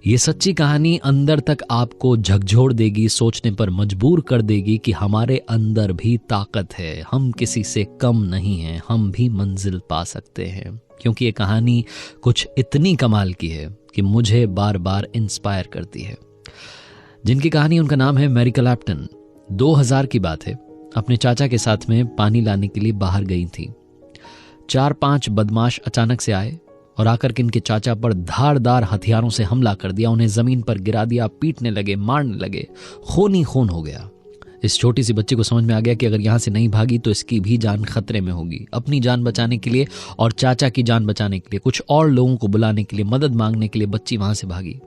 ये सच्ची कहानी अंदर तक आपको झकझोर देगी, सोचने पर मजबूर कर देगी कि हमारे अंदर भी ताकत है, हम किसी से कम नहीं हैं, हम भी मंजिल पा सकते हैं। क्योंकि ये कहानी कुछ इतनी कमाल की है कि मुझे बार बार इंस्पायर करती है। जिनकी कहानी, उनका नाम है मैरी क्लैप्टन। 2000 की बात है। अपने चाचा के साथ में पानी लाने के लिए बाहर गई थी। 4-5 बदमाश अचानक से आए और आकर के इनके चाचा पर धारदार हथियारों से हमला कर दिया। उन्हें जमीन पर गिरा दिया, पीटने लगे, मारने लगे, खून ही खून हो गया। इस छोटी सी बच्ची को समझ में आ गया कि अगर यहाँ से नहीं भागी तो इसकी भी जान खतरे में होगी। अपनी जान बचाने के लिए और चाचा की जान बचाने के लिए, कुछ और लोगों को बुलाने के लिए, मदद मांगने के लिए बच्ची वहां से भागी।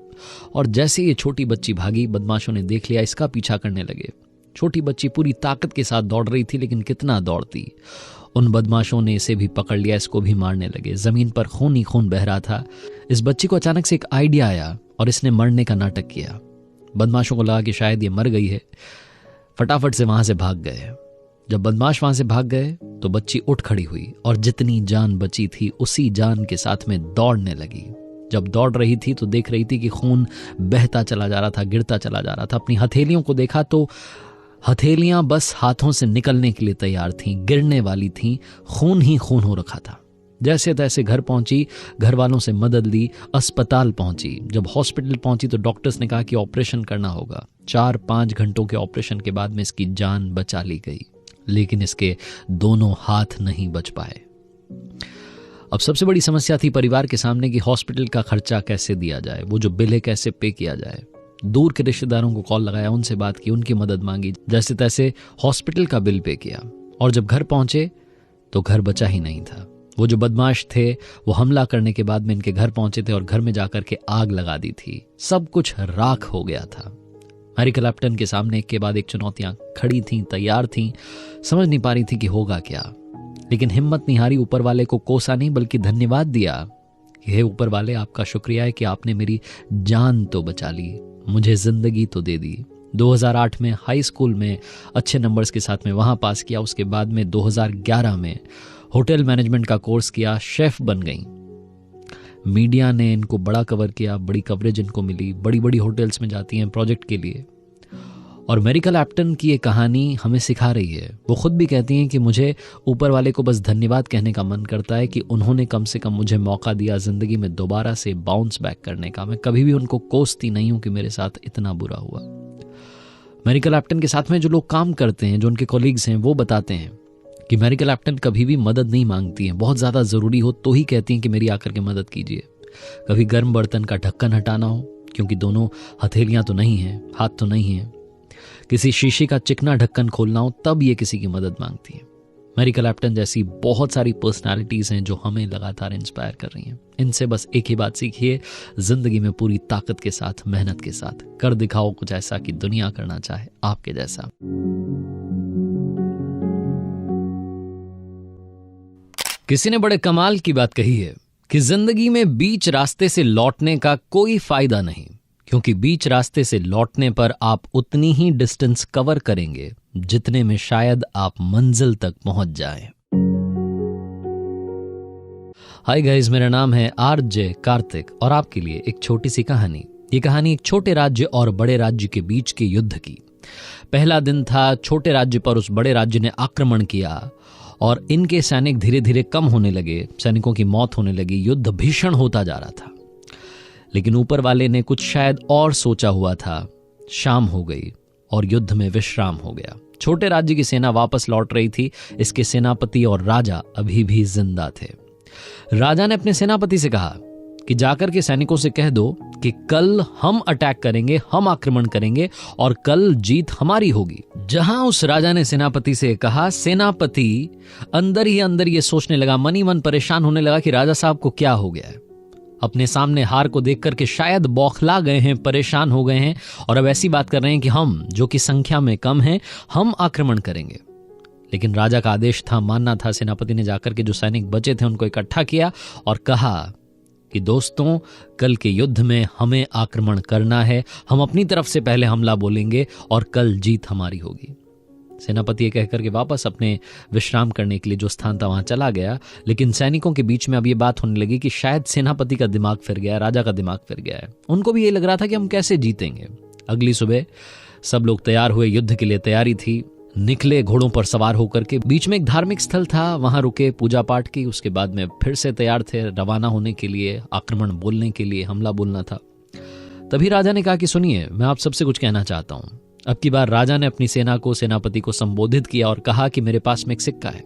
और जैसे ये छोटी बच्ची भागी, बदमाशों ने देख लिया, इसका पीछा करने लगे। छोटी बच्ची पूरी ताकत के साथ दौड़ रही थी, लेकिन कितना दौड़ती। उन बदमाशों ने इसे भी पकड़ लिया, इसको भी मारने लगे। जमीन पर खून ही खून बह रहा था। इस बच्ची को अचानक से एक आइडिया आया और इसने मरने का नाटक किया। बदमाशों को लगा कि शायद ये मर गई है, फटाफट से वहां से भाग गए। जब बदमाश वहां से भाग गए तो बच्ची उठ खड़ी हुई और जितनी जान बची थी उसी जान के साथ में दौड़ने लगी। जब दौड़ रही थी तो देख रही थी कि खून बहता चला जा रहा था, गिरता चला जा रहा था। अपनी हथेलियों को देखा तो हथेलियां बस हाथों से निकलने के लिए तैयार थीं, गिरने वाली थीं, खून ही खून हो रखा था। जैसे तैसे घर पहुंची, घर वालों से मदद ली, अस्पताल पहुंची। जब हॉस्पिटल पहुंची तो डॉक्टर्स ने कहा कि ऑपरेशन करना होगा। 4-5 घंटों के ऑपरेशन के बाद में इसकी जान बचा ली गई, लेकिन इसके दोनों हाथ नहीं बच पाए। अब सबसे बड़ी समस्या थी परिवार के सामने कि हॉस्पिटल का खर्चा कैसे दिया जाए, वो जो बिल है कैसे पे किया जाए। दूर के रिश्तेदारों को कॉल लगाया, उनसे बात की, उनकी मदद मांगी, जैसे तैसे हॉस्पिटल का बिल पे किया। और जब घर पहुंचे तो घर बचा ही नहीं था। वो जो बदमाश थे वो हमला करने के बाद में इनके घर पहुंचे थे और घर में जाकर के आग लगा दी थी। सब कुछ राख हो गया था। मैरी क्लैप्टन के सामने एक के बाद एक चुनौतियां खड़ी थीं, तैयार थीं, समझ नहीं पा रही थी कि होगा क्या। लेकिन हिम्मत नहीं हारी, ऊपर वाले को कोसा नहीं बल्कि धन्यवाद दिया कि हे ऊपर वाले, आपका शुक्रिया है कि आपने मेरी जान तो बचा ली, मुझे जिंदगी तो दे दी। 2008 में हाई स्कूल में अच्छे नंबर्स के साथ में वहां पास किया। उसके बाद में 2011 में होटल मैनेजमेंट का कोर्स किया, शेफ बन गई। मीडिया ने इनको बड़ा कवर किया, बड़ी कवरेज इनको मिली, बड़ी बड़ी होटल्स में जाती हैं प्रोजेक्ट के लिए। और मैरी क्लैप्टन की ये कहानी हमें सिखा रही है। वो खुद भी कहती हैं कि मुझे ऊपर वाले को बस धन्यवाद कहने का मन करता है कि उन्होंने कम से कम मुझे मौका दिया जिंदगी में दोबारा से बाउंस बैक करने का। मैं कभी भी उनको कोसती नहीं हूं कि मेरे साथ इतना बुरा हुआ। मैरी क्लैप्टन के साथ में जो लोग काम करते हैं, जो उनके कॉलीग्स हैं, वो बताते हैं कि मैरी क्लैप्टन कभी भी मदद नहीं मांगती हैं। बहुत ज़्यादा ज़रूरी हो तो ही कहती हैं कि मेरी आकर के मदद कीजिए। कभी गर्म बर्तन का ढक्कन हटाना हो, क्योंकि दोनों हथेलियां तो नहीं हैं, हाथ तो नहीं हैं, किसी शीशे का चिकना ढक्कन खोलना हो, तब ये किसी की मदद मांगती हैं। मैरी क्लैप्टन जैसी बहुत सारी पर्सनालिटीज़ हैं जो हमें लगातार इंस्पायर कर रही हैं। इनसे बस एक ही बात सीखिए, जिंदगी में पूरी ताकत के साथ, मेहनत के साथ कर दिखाओ कुछ ऐसा कि दुनिया करना चाहे आपके जैसा। किसी ने बड़े कमाल की बात कही है कि जिंदगी में बीच रास्ते से लौटने का कोई फायदा नहीं, क्योंकि बीच रास्ते से लौटने पर आप उतनी ही डिस्टेंस कवर करेंगे जितने में शायद आप मंजिल तक पहुंच जाएं। हाय गाइस, मेरा नाम है आरजे कार्तिक और आपके लिए एक छोटी सी कहानी। ये कहानी एक छोटे राज्य और बड़े राज्य के बीच के युद्ध की। पहला दिन था, छोटे राज्य पर उस बड़े राज्य ने आक्रमण किया और इनके सैनिक धीरे धीरे कम होने लगे, सैनिकों की मौत होने लगी, युद्ध भीषण होता जा रहा था। लेकिन ऊपर वाले ने कुछ शायद और सोचा हुआ था। शाम हो गई और युद्ध में विश्राम हो गया। छोटे राज्य की सेना वापस लौट रही थी। इसके सेनापति और राजा अभी भी जिंदा थे। राजा ने अपने सेनापति से कहा कि जाकर के सैनिकों से कह दो कि कल हम अटैक करेंगे, हम आक्रमण करेंगे और कल जीत हमारी होगी। जहां उस राजा ने सेनापति से कहा, सेनापति अंदर ही अंदर ये सोचने लगा, मन ही मन परेशान होने लगा कि राजा साहब को क्या हो गया है। अपने सामने हार को देख करके शायद बौखला गए हैं, परेशान हो गए हैं और अब ऐसी बात कर रहे हैं कि हम, जो कि संख्या में कम हैं, हम आक्रमण करेंगे। लेकिन राजा का आदेश था, मानना था। सेनापति ने जाकर के जो सैनिक बचे थे उनको इकट्ठा किया और कहा कि दोस्तों, कल के युद्ध में हमें आक्रमण करना है, हम अपनी तरफ से पहले हमला बोलेंगे और कल जीत हमारी होगी। सेनापति ये कहकर के वापस अपने विश्राम करने के लिए जो स्थान था वहां चला गया। लेकिन सैनिकों के बीच में अब ये बात होने लगी कि शायद सेनापति का दिमाग फिर गया है, राजा का दिमाग फिर गया है। उनको भी ये लग रहा था कि हम कैसे जीतेंगे। अगली सुबह सब लोग तैयार हुए, युद्ध के लिए तैयारी थी। निकले घोड़ों पर सवार होकर के। बीच में एक धार्मिक स्थल था, वहां रुके, पूजा पाठ की। उसके बाद में फिर से तैयार थे रवाना होने के लिए, आक्रमण बोलने के लिए, हमला बोलना था। तभी राजा ने कहा कि सुनिए, मैं आप सबसे कुछ कहना चाहता हूं। अब की बार राजा ने अपनी सेना को, सेनापति को संबोधित किया और कहा कि मेरे पास में एक सिक्का है।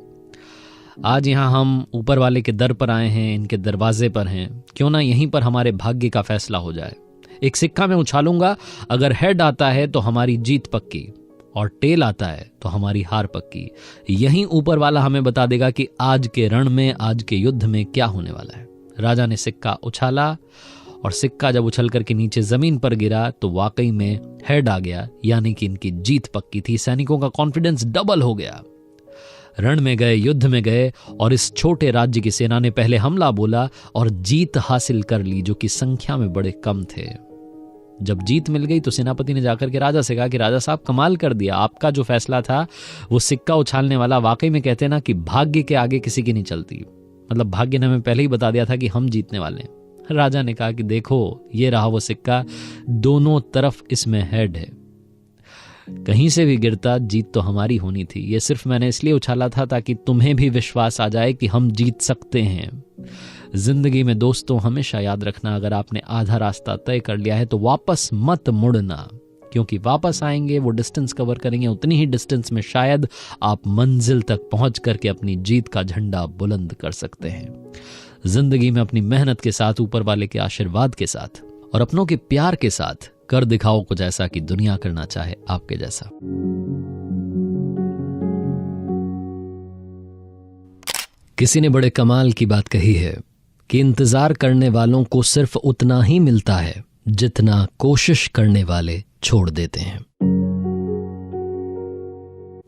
आज यहां हम ऊपर वाले के दर पर आए हैं, इनके दरवाजे पर हैं। क्यों ना यहीं पर हमारे भाग्य का फैसला हो जाए। एक सिक्का मैं उछालूंगा, अगर हेड आता है तो हमारी जीत पक्की और टेल आता है तो हमारी हार पक्की। यहीं ऊपर वाला हमें बता देगा कि आज के रण में, आज के युद्ध में क्या होने वाला है। राजा ने सिक्का उछाला और सिक्का जब उछल करके नीचे जमीन पर गिरा तो वाकई में हेड आ गया, यानी कि इनकी जीत पक्की थी। सैनिकों का कॉन्फिडेंस डबल हो गया। रण में गए, युद्ध में गए और इस छोटे राज्य की सेना ने पहले हमला बोला और जीत हासिल कर ली, जो कि संख्या में बड़े कम थे। जब जीत मिल गई तो सेनापति ने जाकर के राजा से कहा कि राजा साहब, कमाल कर दिया, आपका जो फैसला था वो सिक्का उछालने वाला, वाकई में कहते हैं ना कि भाग्य के आगे किसी की नहीं चलती। मतलब भाग्य ने हमें पहले ही बता दिया था कि हम जीतने वाले हैं। राजा ने कहा कि देखो, ये रहा वो सिक्का, दोनों तरफ इसमें हेड है, कहीं से भी गिरता जीत तो हमारी होनी थी। ये सिर्फ मैंने इसलिए उछाला था ताकि तुम्हें भी विश्वास आ जाए कि हम जीत सकते हैं। जिंदगी में दोस्तों हमेशा याद रखना, अगर आपने आधा रास्ता तय कर लिया है तो वापस मत मुड़ना, क्योंकि वापस आएंगे, वो डिस्टेंस कवर करेंगे, उतनी ही डिस्टेंस में शायद आप मंजिल तक पहुंच करके अपनी जीत का झंडा बुलंद कर सकते हैं। जिंदगी में अपनी मेहनत के साथ, ऊपर वाले के आशीर्वाद के साथ और अपनों के प्यार के साथ कर दिखाओ कुछ ऐसा कि दुनिया करना चाहे आपके जैसा। किसी ने बड़े कमाल की बात कही है कि इंतजार करने वालों को सिर्फ उतना ही मिलता है जितना कोशिश करने वाले छोड़ देते हैं।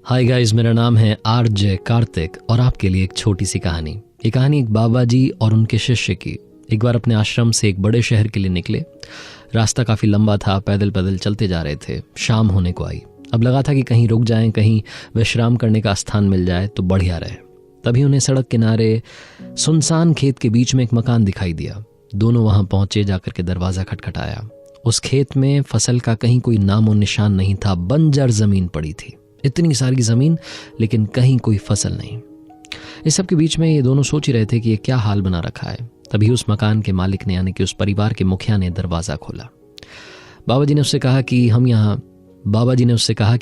हाय गाइस, मेरा नाम है आरजे कार्तिक और आपके लिए एक छोटी सी कहानी। ये कहानी एक बाबा जी और उनके शिष्य की। एक बार अपने आश्रम से एक बड़े शहर के लिए निकले। रास्ता काफी लंबा था, पैदल पैदल चलते जा रहे थे। शाम होने को आई। अब लगा था कि कहीं रुक जाएं, कहीं विश्राम करने का स्थान मिल जाए तो बढ़िया रहे। तभी उन्हें सड़क किनारे सुनसान खेत के बीच में एक मकान दिखाई दिया। दोनों वहां पहुंचे, जाकर के दरवाजा खटखटाया। उस खेत में फसल का कहीं कोई नामो निशान नहीं था, बंजर जमीन पड़ी थी। इतनी सारी जमीन, लेकिन कहीं कोई फसल नहीं। इस सब के बीच में ये दोनों सोच ही रहे थे कि ये क्या हाल बना रखा है। तभी उस मकान के मालिक ने, यानी कि उस परिवार के मुखिया ने दरवाजा खोला। बाबा जी ने उससे कहा कि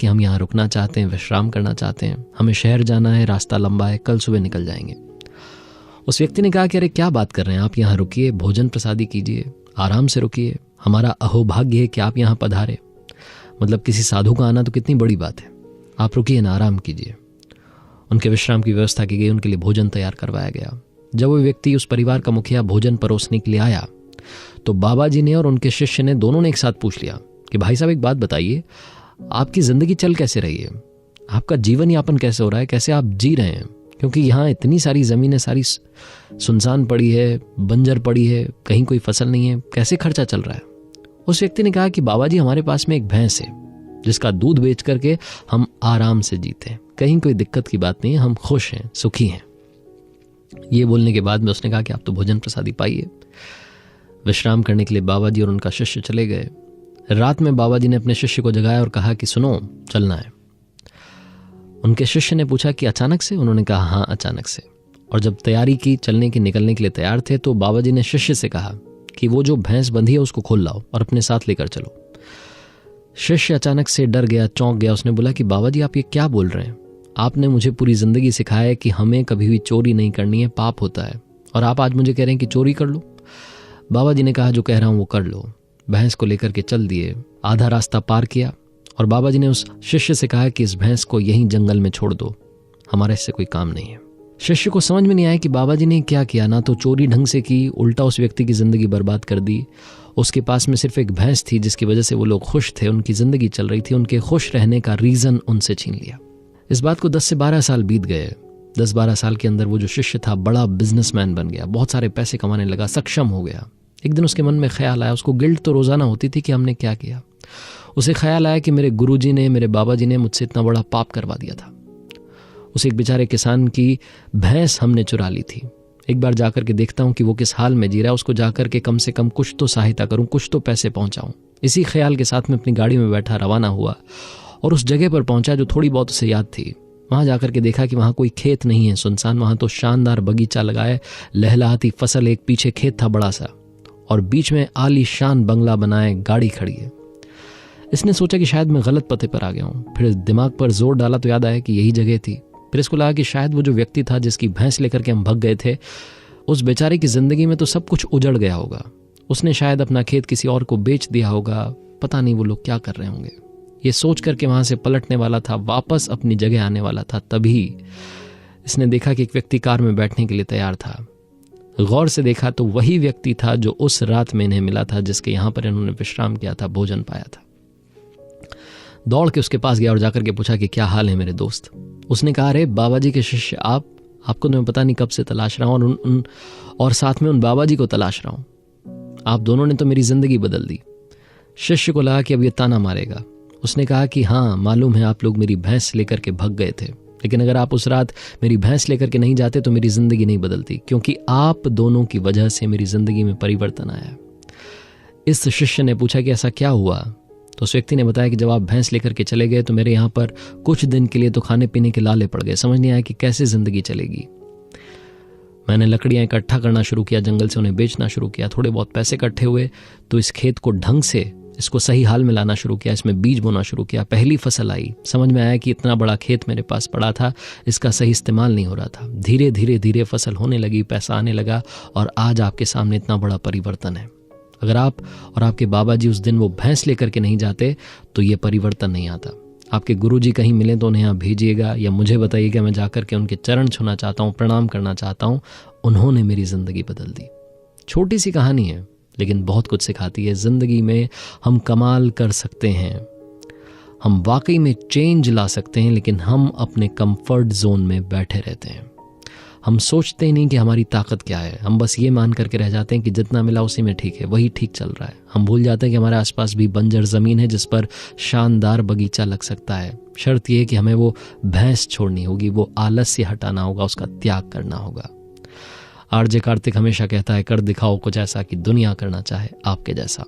हम यहाँ रुकना चाहते हैं, विश्राम करना चाहते हैं, हमें शहर जाना है, रास्ता लंबा है, कल सुबह निकल जाएंगे। उस व्यक्ति ने कहा कि अरे क्या बात कर रहे हैं आप, यहाँ रुकिए, भोजन प्रसादी कीजिए, आराम से रुकिए, हमारा अहोभाग्य है कि आप यहाँ पधारे। मतलब किसी साधु का आना तो कितनी बड़ी बात है, आप रुकिए ना, आराम कीजिए। उनके विश्राम की व्यवस्था की गई, उनके लिए भोजन तैयार करवाया गया। जब वो व्यक्ति, उस परिवार का मुखिया, भोजन परोसने के लिए आया तो बाबा जी ने और उनके शिष्य ने, दोनों ने एक साथ पूछ लिया कि भाई साहब एक बात बताइए, आपकी जिंदगी चल कैसे रही है, आपका जीवन यापन कैसे हो रहा है, कैसे आप जी रहे हैं, क्योंकि यहाँ इतनी सारी जमीनें सारी सुनसान पड़ी है, बंजर पड़ी है, कहीं कोई फसल नहीं है, कैसे खर्चा चल रहा है। उस व्यक्ति ने कहा कि बाबा जी हमारे पास में एक भैंस है जिसका दूध बेच करके हम आराम से जीते हैं, कहीं कोई दिक्कत की बात नहीं है, हम खुश हैं, सुखी हैं। ये बोलने के बाद में उसने कहा कि आप तो भोजन प्रसादी पाइए। विश्राम करने के लिए बाबा जी और उनका शिष्य चले गए। रात में बाबा जी ने अपने शिष्य को जगाया और कहा कि सुनो, चलना है। उनके शिष्य ने पूछा कि अचानक से? उन्होंने कहा हाँ, अचानक से। और जब तैयारी की, चलने की, निकलने के लिए तैयार थे, तो बाबा जी ने शिष्य से कहा कि वो जो भैंस बंधी है उसको खोल लाओ और अपने साथ लेकर चलो। शिष्य अचानक से डर गया, चौंक गया। उसने बोला कि बाबा जी आप ये क्या बोल रहे हैं, आपने मुझे पूरी जिंदगी सिखाया है कि हमें कभी भी चोरी नहीं करनी है, पाप होता है, और आप आज मुझे कह रहे हैं कि चोरी कर लो। बाबा जी ने कहा जो कह रहा हूं वो कर लो। भैंस को लेकर के चल दिए। आधा रास्ता पार किया और बाबा जी ने उस शिष्य से कहा कि इस भैंस को यहीं जंगल में छोड़ दो, हमारा इससे कोई काम नहीं है। शिष्य को समझ में नहीं आया कि बाबा जी ने क्या किया, ना तो चोरी ढंग से की, उल्टा उस व्यक्ति की जिंदगी बर्बाद कर दी। उसके पास में सिर्फ एक भैंस थी जिसकी वजह से वो लोग खुश थे, उनकी जिंदगी चल रही थी, उनके खुश रहने का रीजन उनसे छीन लिया। इस बात को 10 से 12 साल बीत गए। 10-12 साल के अंदर वो जो शिष्य था बड़ा बिजनेसमैन बन गया, बहुत सारे पैसे कमाने लगा, सक्षम हो गया। एक दिन उसके मन में ख्याल आया, उसको गिल्ट तो रोजाना होती थी कि हमने क्या किया। उसे ख्याल आया कि मेरे गुरुजी ने, मेरे बाबा जी ने मुझसे इतना बड़ा पाप करवा दिया था। उसे एक बेचारे किसान की भैंस हमने चुरा ली थी। एक बार जाकर के देखता हूँ कि वो किस हाल में जी रहा है, उसको जाकर के कम से कम कुछ तो सहायता करूँ, कुछ तो पैसे पहुँचाऊँ। इसी ख्याल के साथ में अपनी गाड़ी में बैठा रवाना हुआ और उस जगह पर पहुंचा जो थोड़ी बहुत उसे याद थी। वहां जाकर के देखा कि वहां कोई खेत नहीं है, सुनसान। वहां तो शानदार बगीचा लगाए, लहलहाती फसल, एक पीछे खेत था बड़ा सा, और बीच में आलीशान बंगला बनाए, गाड़ी खड़ी है। इसने सोचा कि शायद मैं गलत पते पर आ गया हूँ। फिर दिमाग पर जोर डाला तो याद आया कि यही जगह थी। फिर इसको लगा कि शायद वो जो व्यक्ति था जिसकी भैंस लेकर के हम भग गए थे, उस बेचारे की जिंदगी में तो सब कुछ उजड़ गया होगा। उसने शायद अपना खेत किसी और को बेच दिया होगा, पता नहीं वो लोग क्या कर रहे होंगे। ये सोच करके वहां से पलटने वाला था, वापस अपनी जगह आने वाला था, तभी इसने देखा कि एक व्यक्ति कार में बैठने के लिए तैयार था। गौर से देखा तो वही व्यक्ति था जो उस रात में इन्हें मिला था, जिसके यहां पर इन्होंने विश्राम किया था, भोजन पाया था। दौड़ के उसके पास गया और जाकर के पूछा कि क्या हाल है मेरे दोस्त। उसने कहा, अरे बाबा जी के शिष्य आपको तो मैं पता नहीं कब से तलाश रहा हूं और साथ में उन बाबा जी को तलाश रहा हूं। आप दोनों ने तो मेरी जिंदगी बदल दी। शिष्य को लगा कि अब ये ताना मारेगा। उसने कहा कि हाँ, मालूम है आप लोग मेरी भैंस लेकर के भग गए थे, लेकिन अगर आप उस रात मेरी भैंस लेकर के नहीं जाते तो मेरी जिंदगी नहीं बदलती, क्योंकि आप दोनों की वजह से मेरी जिंदगी में परिवर्तन आया। इस शिष्य ने पूछा कि ऐसा क्या हुआ? तो उस व्यक्ति ने बताया कि जब आप भैंस लेकर के चले गए तो मेरे यहाँ पर कुछ दिन के लिए तो खाने पीने के लाले पड़ गए, समझ नहीं आया कि कैसे जिंदगी चलेगी। मैंने लकड़ियां इकट्ठा करना शुरू किया, जंगल से उन्हें बेचना शुरू किया। थोड़े बहुत पैसे इकट्ठे हुए तो इस खेत को ढंग से, इसको सही हाल में लाना शुरू किया, इसमें बीज बोना शुरू किया। पहली फसल आई, समझ में आया कि इतना बड़ा खेत मेरे पास पड़ा था, इसका सही इस्तेमाल नहीं हो रहा था। धीरे धीरे धीरे फसल होने लगी, पैसा आने लगा और आज आपके सामने इतना बड़ा परिवर्तन है। अगर आप और आपके बाबा जी उस दिन वो भैंस लेकर के नहीं जाते तो ये परिवर्तन नहीं आता। आपके गुरुजी कहीं मिले तो उन्हें यहाँ भेजिएगा या मुझे बताइएगा, मैं जाकर के उनके चरण छूना चाहता हूँ, प्रणाम करना चाहता हूँ। उन्होंने मेरी जिंदगी बदल दी। छोटी सी कहानी है लेकिन बहुत कुछ सिखाती है। जिंदगी में हम कमाल कर सकते हैं, हम वाकई में चेंज ला सकते हैं, लेकिन हम अपने कंफर्ट जोन में बैठे रहते हैं। हम सोचते ही नहीं कि हमारी ताकत क्या है। हम बस ये मान करके रह जाते हैं कि जितना मिला उसी में ठीक है, वही ठीक चल रहा है। हम भूल जाते हैं कि हमारे आसपास भी बंजर ज़मीन है जिस पर शानदार बगीचा लग सकता है। शर्त यह है कि हमें वो भैंस छोड़नी होगी, वो आलस्य हटाना होगा, उसका त्याग करना होगा। आरजे कार्तिक हमेशा कहता है, कर दिखाओ कुछ ऐसा कि दुनिया करना चाहे आपके जैसा।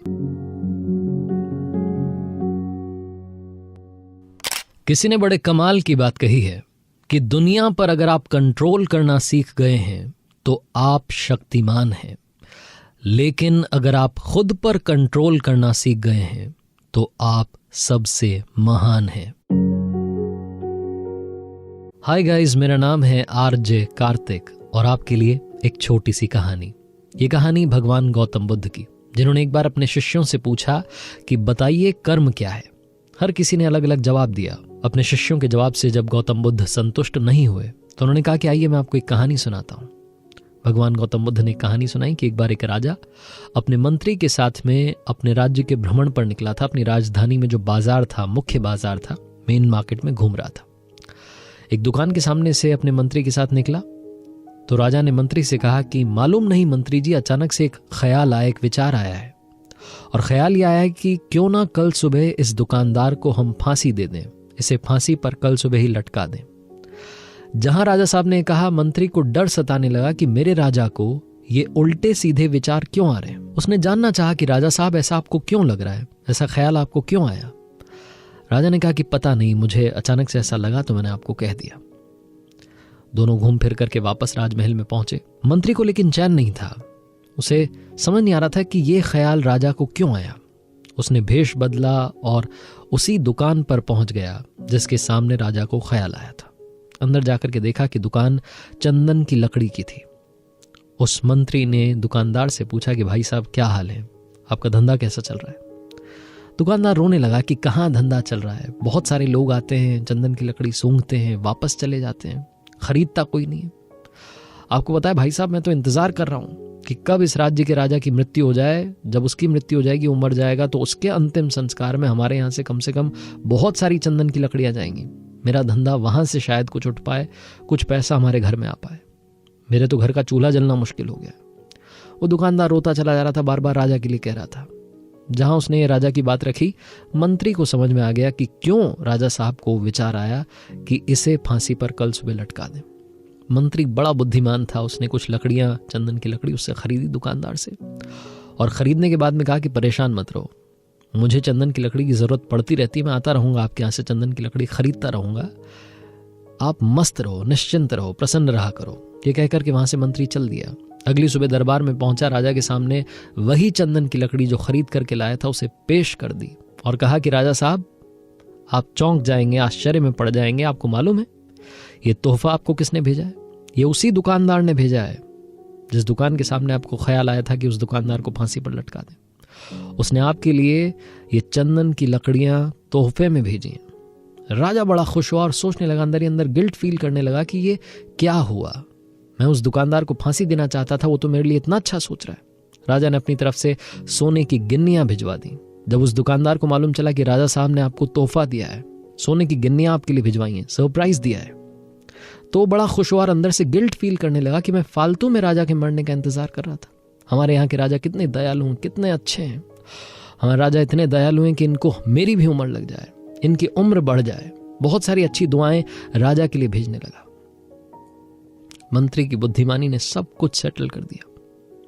किसी ने बड़े कमाल की बात कही है कि दुनिया पर अगर आप कंट्रोल करना सीख गए हैं तो आप शक्तिमान हैं, लेकिन अगर आप खुद पर कंट्रोल करना सीख गए हैं तो आप सबसे महान हैं। हाय गाइस, मेरा नाम है आरजे कार्तिक और आपके लिए एक छोटी सी कहानी। ये कहानी भगवान गौतम बुद्ध की, जिन्होंने एक बार अपने शिष्यों से पूछा कि बताइए कर्म क्या है। हर किसी ने अलग अलग जवाब दिया। अपने शिष्यों के जवाब से जब गौतम बुद्ध संतुष्ट नहीं हुए तो उन्होंने कहा कि आइए मैं आपको एक कहानी सुनाता हूं। भगवान गौतम बुद्ध ने कहानी सुनाई कि एक बार एक राजा अपने मंत्री के साथ में अपने राज्य के भ्रमण पर निकला था। अपनी राजधानी में जो बाजार था, मुख्य बाजार था, मेन मार्केट में घूम रहा था। एक दुकान के सामने से अपने मंत्री के साथ निकला तो राजा ने मंत्री से कहा कि मालूम नहीं मंत्री जी, अचानक से एक ख्याल आया, एक विचार आया है, और ख्याल ये आया है कि क्यों ना कल सुबह इस दुकानदार को हम फांसी दे दें, इसे फांसी पर कल सुबह ही लटका दें। जहां राजा साहब ने कहा, मंत्री को डर सताने लगा कि मेरे राजा को ये उल्टे सीधे विचार क्यों आ रहे हैं। उसने जानना चाहा कि राजा साहब ऐसा आपको क्यों लग रहा है, ऐसा ख्याल आपको क्यों आया। राजा ने कहा कि पता नहीं, मुझे अचानक से ऐसा लगा तो मैंने आपको कह दिया। दोनों घूम फिर करके वापस राजमहल में पहुंचे। मंत्री को लेकिन चैन नहीं था, उसे समझ नहीं आ रहा था कि ये ख्याल राजा को क्यों आया। उसने भेष बदला और उसी दुकान पर पहुंच गया जिसके सामने राजा को ख्याल आया था। अंदर जाकर के देखा कि दुकान चंदन की लकड़ी की थी। उस मंत्री ने दुकानदार से पूछा कि भाई साहब क्या हाल है, आपका धंधा कैसा चल रहा है। दुकानदार रोने लगा कि कहाँ धंधा चल रहा है, बहुत सारे लोग आते हैं, चंदन की लकड़ी सूंघते हैं, वापस चले जाते हैं, खरीदता कोई नहीं है। आपको पता है भाई साहब, मैं तो इंतजार कर रहा हूं कि कब इस राज्य के राजा की मृत्यु हो जाए। जब उसकी मृत्यु हो जाएगी, वो मर जाएगा, तो उसके अंतिम संस्कार में हमारे यहाँ से कम बहुत सारी चंदन की लकड़ियां जाएंगी। मेरा धंधा वहां से शायद कुछ उठ पाए, कुछ पैसा हमारे घर में आ पाए। मेरे तो घर का चूल्हा जलना मुश्किल हो गया। वो दुकानदार रोता चला जा रहा था, बार बार राजा के लिए कह रहा था। जहां उसने ये राजा की बात रखी, मंत्री को समझ में आ गया कि क्यों राजा साहब को विचार आया कि इसे फांसी पर कल सुबह लटका दें। मंत्री बड़ा बुद्धिमान था, उसने कुछ लकड़ियां, चंदन की लकड़ी उससे खरीदी दुकानदार से, और खरीदने के बाद में कहा कि परेशान मत रहो, मुझे चंदन की लकड़ी की जरूरत पड़ती रहती है, मैं आता रहूंगा आपके यहाँ से चंदन की लकड़ी खरीदता रहूंगा, आप मस्त रहो, निश्चिंत रहो, प्रसन्न रहा करो। ये कहकर के वहां से मंत्री चल दिया। अगली सुबह दरबार में पहुंचा, राजा के सामने वही चंदन की लकड़ी जो खरीद करके लाया था उसे पेश कर दी और कहा कि राजा साहब, आप चौंक जाएंगे, आश्चर्य में पड़ जाएंगे। आपको मालूम है ये तोहफा आपको किसने भेजा है? ये उसी दुकानदार ने भेजा है जिस दुकान के सामने आपको ख्याल आया था कि उस दुकानदार को फांसी पर लटका दें। उसने आपके लिए ये चंदन की लकड़ियां तोहफे में भेजी हैं। राजा बड़ा खुश हुआ और सोचने लगा, अंदर ही अंदर गिल्ट फील करने लगा कि ये क्या हुआ। मैं उस दुकानदार को फांसी देना चाहता था, वो तो मेरे लिए इतना अच्छा सोच रहा है। राजा ने अपनी तरफ से सोने की गिन्नियां भिजवा दी। जब उस दुकानदार को मालूम चला कि राजा साहब ने आपको तोहफा दिया है, सोने की गिन्नियां आपके लिए भिजवाई हैं, सरप्राइज दिया है, तो बड़ा खुश हुआ और अंदर से गिल्ट फील करने लगा कि मैं फालतू में राजा के मरने का इंतजार कर रहा था। हमारे यहाँ के राजा कितने दयालु हैं, कितने अच्छे हैं। हमारे राजा इतने दयालु हैं कि इनको मेरी भी उम्र लग जाए, इनकी उम्र बढ़ जाए। बहुत सारी अच्छी दुआएं राजा के लिए भेजने लगा। मंत्री की बुद्धिमानी ने सब कुछ सेटल कर दिया।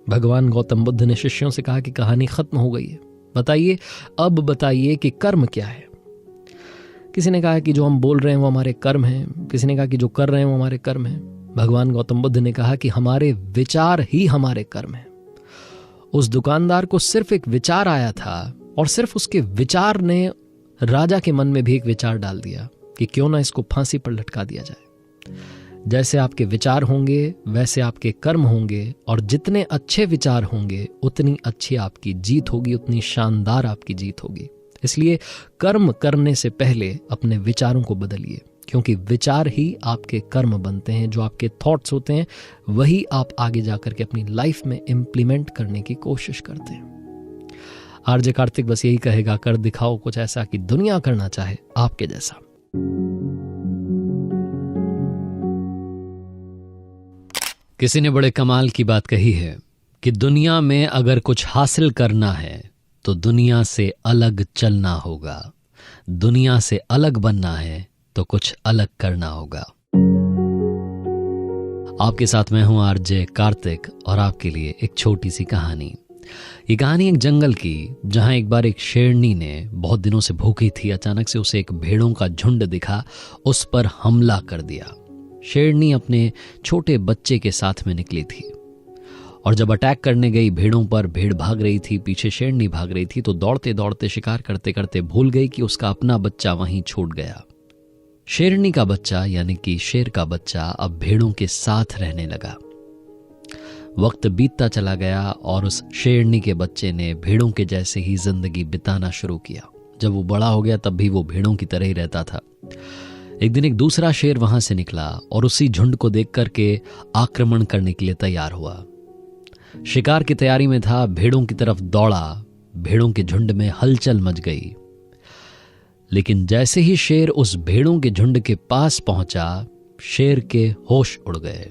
भगवान गौतम बुद्ध ने शिष्यों से कहा कि कहानी खत्म हो गई है, बताइए अब बताइए कि कर्म क्या है। किसी ने कहा कि जो हम बोल रहे हैं वो हमारे कर्म हैं, किसी ने कहा कि जो कर रहे हैं वो हमारे कर्म हैं। भगवान गौतम बुद्ध ने कहा कि हमारे विचार ही हमारे कर्म हैं। उस दुकानदार को सिर्फ एक विचार आया था और सिर्फ उसके विचार ने राजा के मन में भी एक विचार डाल दिया कि क्यों ना इसको फांसी पर लटका दिया जाए। जैसे आपके विचार होंगे वैसे आपके कर्म होंगे, और जितने अच्छे विचार होंगे उतनी अच्छी आपकी जीत होगी, उतनी शानदार आपकी जीत होगी। इसलिए कर्म करने से पहले अपने विचारों को बदलिए, क्योंकि विचार ही आपके कर्म बनते हैं। जो आपके थॉट्स होते हैं वही आप आगे जाकर के अपनी लाइफ में इम्प्लीमेंट करने की कोशिश करते हैं। आरजे कार्तिक बस यही कहेगा, कर दिखाओ कुछ ऐसा कि दुनिया करना चाहे आपके जैसा। किसी ने बड़े कमाल की बात कही है कि दुनिया में अगर कुछ हासिल करना है तो दुनिया से अलग चलना होगा, दुनिया से अलग बनना है तो कुछ अलग करना होगा। आपके साथ मैं हूं आरजे कार्तिक और आपके लिए एक छोटी सी कहानी। ये कहानी एक जंगल की, जहां एक बार एक शेरनी ने बहुत दिनों से भूखी थी। अचानक से उसे एक भेड़ों का झुंड दिखा, उस पर हमला कर दिया। शेरनी अपने छोटे बच्चे के साथ में निकली थी और जब अटैक करने गई भेड़ों पर, भेड़ भाग रही थी, पीछे शेरनी भाग रही थी, तो दौड़ते दौड़ते शिकार करते करते भूल गई कि उसका अपना बच्चा वहीं छूट गया। शेरनी का बच्चा यानी कि शेर का बच्चा अब भेड़ों के साथ रहने लगा। वक्त बीतता चला गया और उस शेरनी के बच्चे ने भेड़ों के जैसे ही जिंदगी बिताना शुरू किया। जब वो बड़ा हो गया तब भी वो भेड़ों की तरह ही रहता था। एक दिन एक दूसरा शेर वहां से निकला और उसी झुंड को देख करके आक्रमण करने के लिए तैयार हुआ। शिकार की तैयारी में था, भेड़ों की तरफ दौड़ा। भेड़ों के झुंड में हलचल मच गई, लेकिन जैसे ही शेर उस भेड़ों के झुंड के पास पहुंचा, शेर के होश उड़ गए।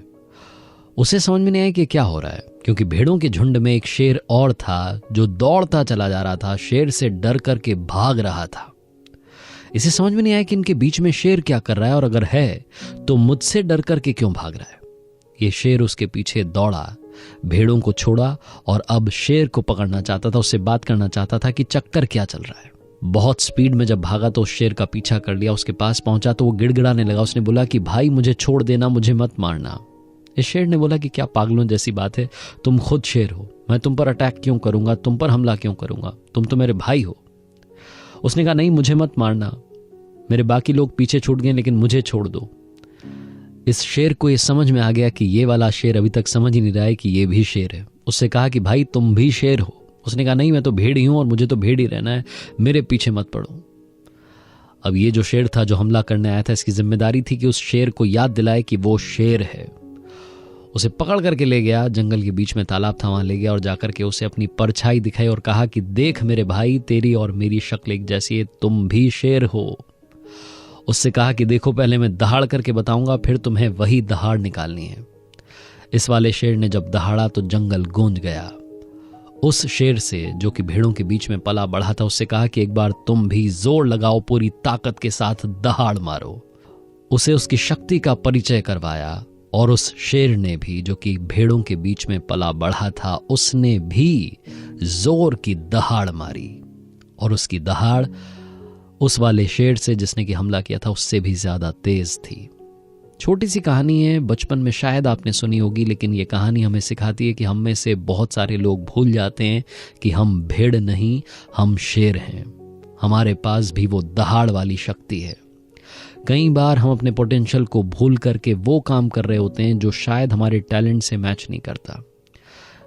उसे समझ में नहीं आया कि क्या हो रहा है, क्योंकि भेड़ों के झुंड में एक शेर और था जो दौड़ता चला जा रहा था, शेर से डर करके भाग रहा था। इसे समझ में नहीं आया कि इनके बीच में शेर क्या कर रहा है, और अगर है तो मुझसे डर करके क्यों भाग रहा है। ये शेर उसके पीछे दौड़ा, भेड़ों को छोड़ा और अब शेर को पकड़ना चाहता था, उससे बात करना चाहता था कि चक्कर क्या चल रहा है। बहुत स्पीड में जब भागा तो उस शेर का पीछा कर लिया। उसके पास पहुंचा तो वो गिड़गिड़ाने लगा। उसने बोला कि भाई मुझे छोड़ देना, मुझे मत मारना। इस शेर ने बोला कि क्या पागलों जैसी बात है, तुम खुद शेर हो, मैं तुम पर अटैक क्यों करूंगा, तुम पर हमला क्यों करूंगा, तुम तो मेरे भाई हो। उसने कहा नहीं, मुझे मत मारना, मेरे बाकी लोग पीछे छूट गए लेकिन मुझे छोड़ दो। इस शेर को ये समझ में आ गया कि ये वाला शेर अभी तक समझ ही नहीं रहा है कि ये भी शेर है। उससे कहा कि भाई तुम भी शेर हो। उसने कहा नहीं, मैं तो भेड़ ही हूं और मुझे तो भेड़ ही रहना है, मेरे पीछे मत पड़ो। अब ये जो शेर था जो हमला करने आया था, इसकी जिम्मेदारी थी कि उस शेर को याद दिलाए कि वो शेर है। उसे पकड़ करके ले गया, जंगल के बीच में तालाब था, वहां ले गया और जाकर के उसे अपनी परछाई दिखाई और कहा कि देख मेरे भाई, तेरी और मेरी शक्ल एक जैसी है, तुम भी शेर हो। उससे कहा कि देखो पहले मैं दहाड़ करके बताऊंगा, फिर तुम्हें वही दहाड़ निकालनी है। इस वाले शेर ने जब दहाड़ा तो जंगल गूंज गया। उस शेर से जो कि भेड़ों के बीच में पला बढ़ा था, उससे कहा कि एक बार तुम भी जोर लगाओ, पूरी ताकत के साथ दहाड़ मारो। उसे उसकी शक्ति का परिचय करवाया और उस शेर ने भी, जो कि भेड़ों के बीच में पला बढ़ा था, उसने भी जोर की दहाड़ मारी और उसकी दहाड़ उस वाले शेर से जिसने कि हमला किया था उससे भी ज्यादा तेज थी। छोटी सी कहानी है, बचपन में शायद आपने सुनी होगी, लेकिन ये कहानी हमें सिखाती है कि हम में से बहुत सारे लोग भूल जाते हैं कि हम भेड़ नहीं, हम शेर हैं। हमारे पास भी वो दहाड़ वाली शक्ति है। कई बार हम अपने पोटेंशियल को भूल करके वो काम कर रहे होते हैं जो शायद हमारे टैलेंट से मैच नहीं करता।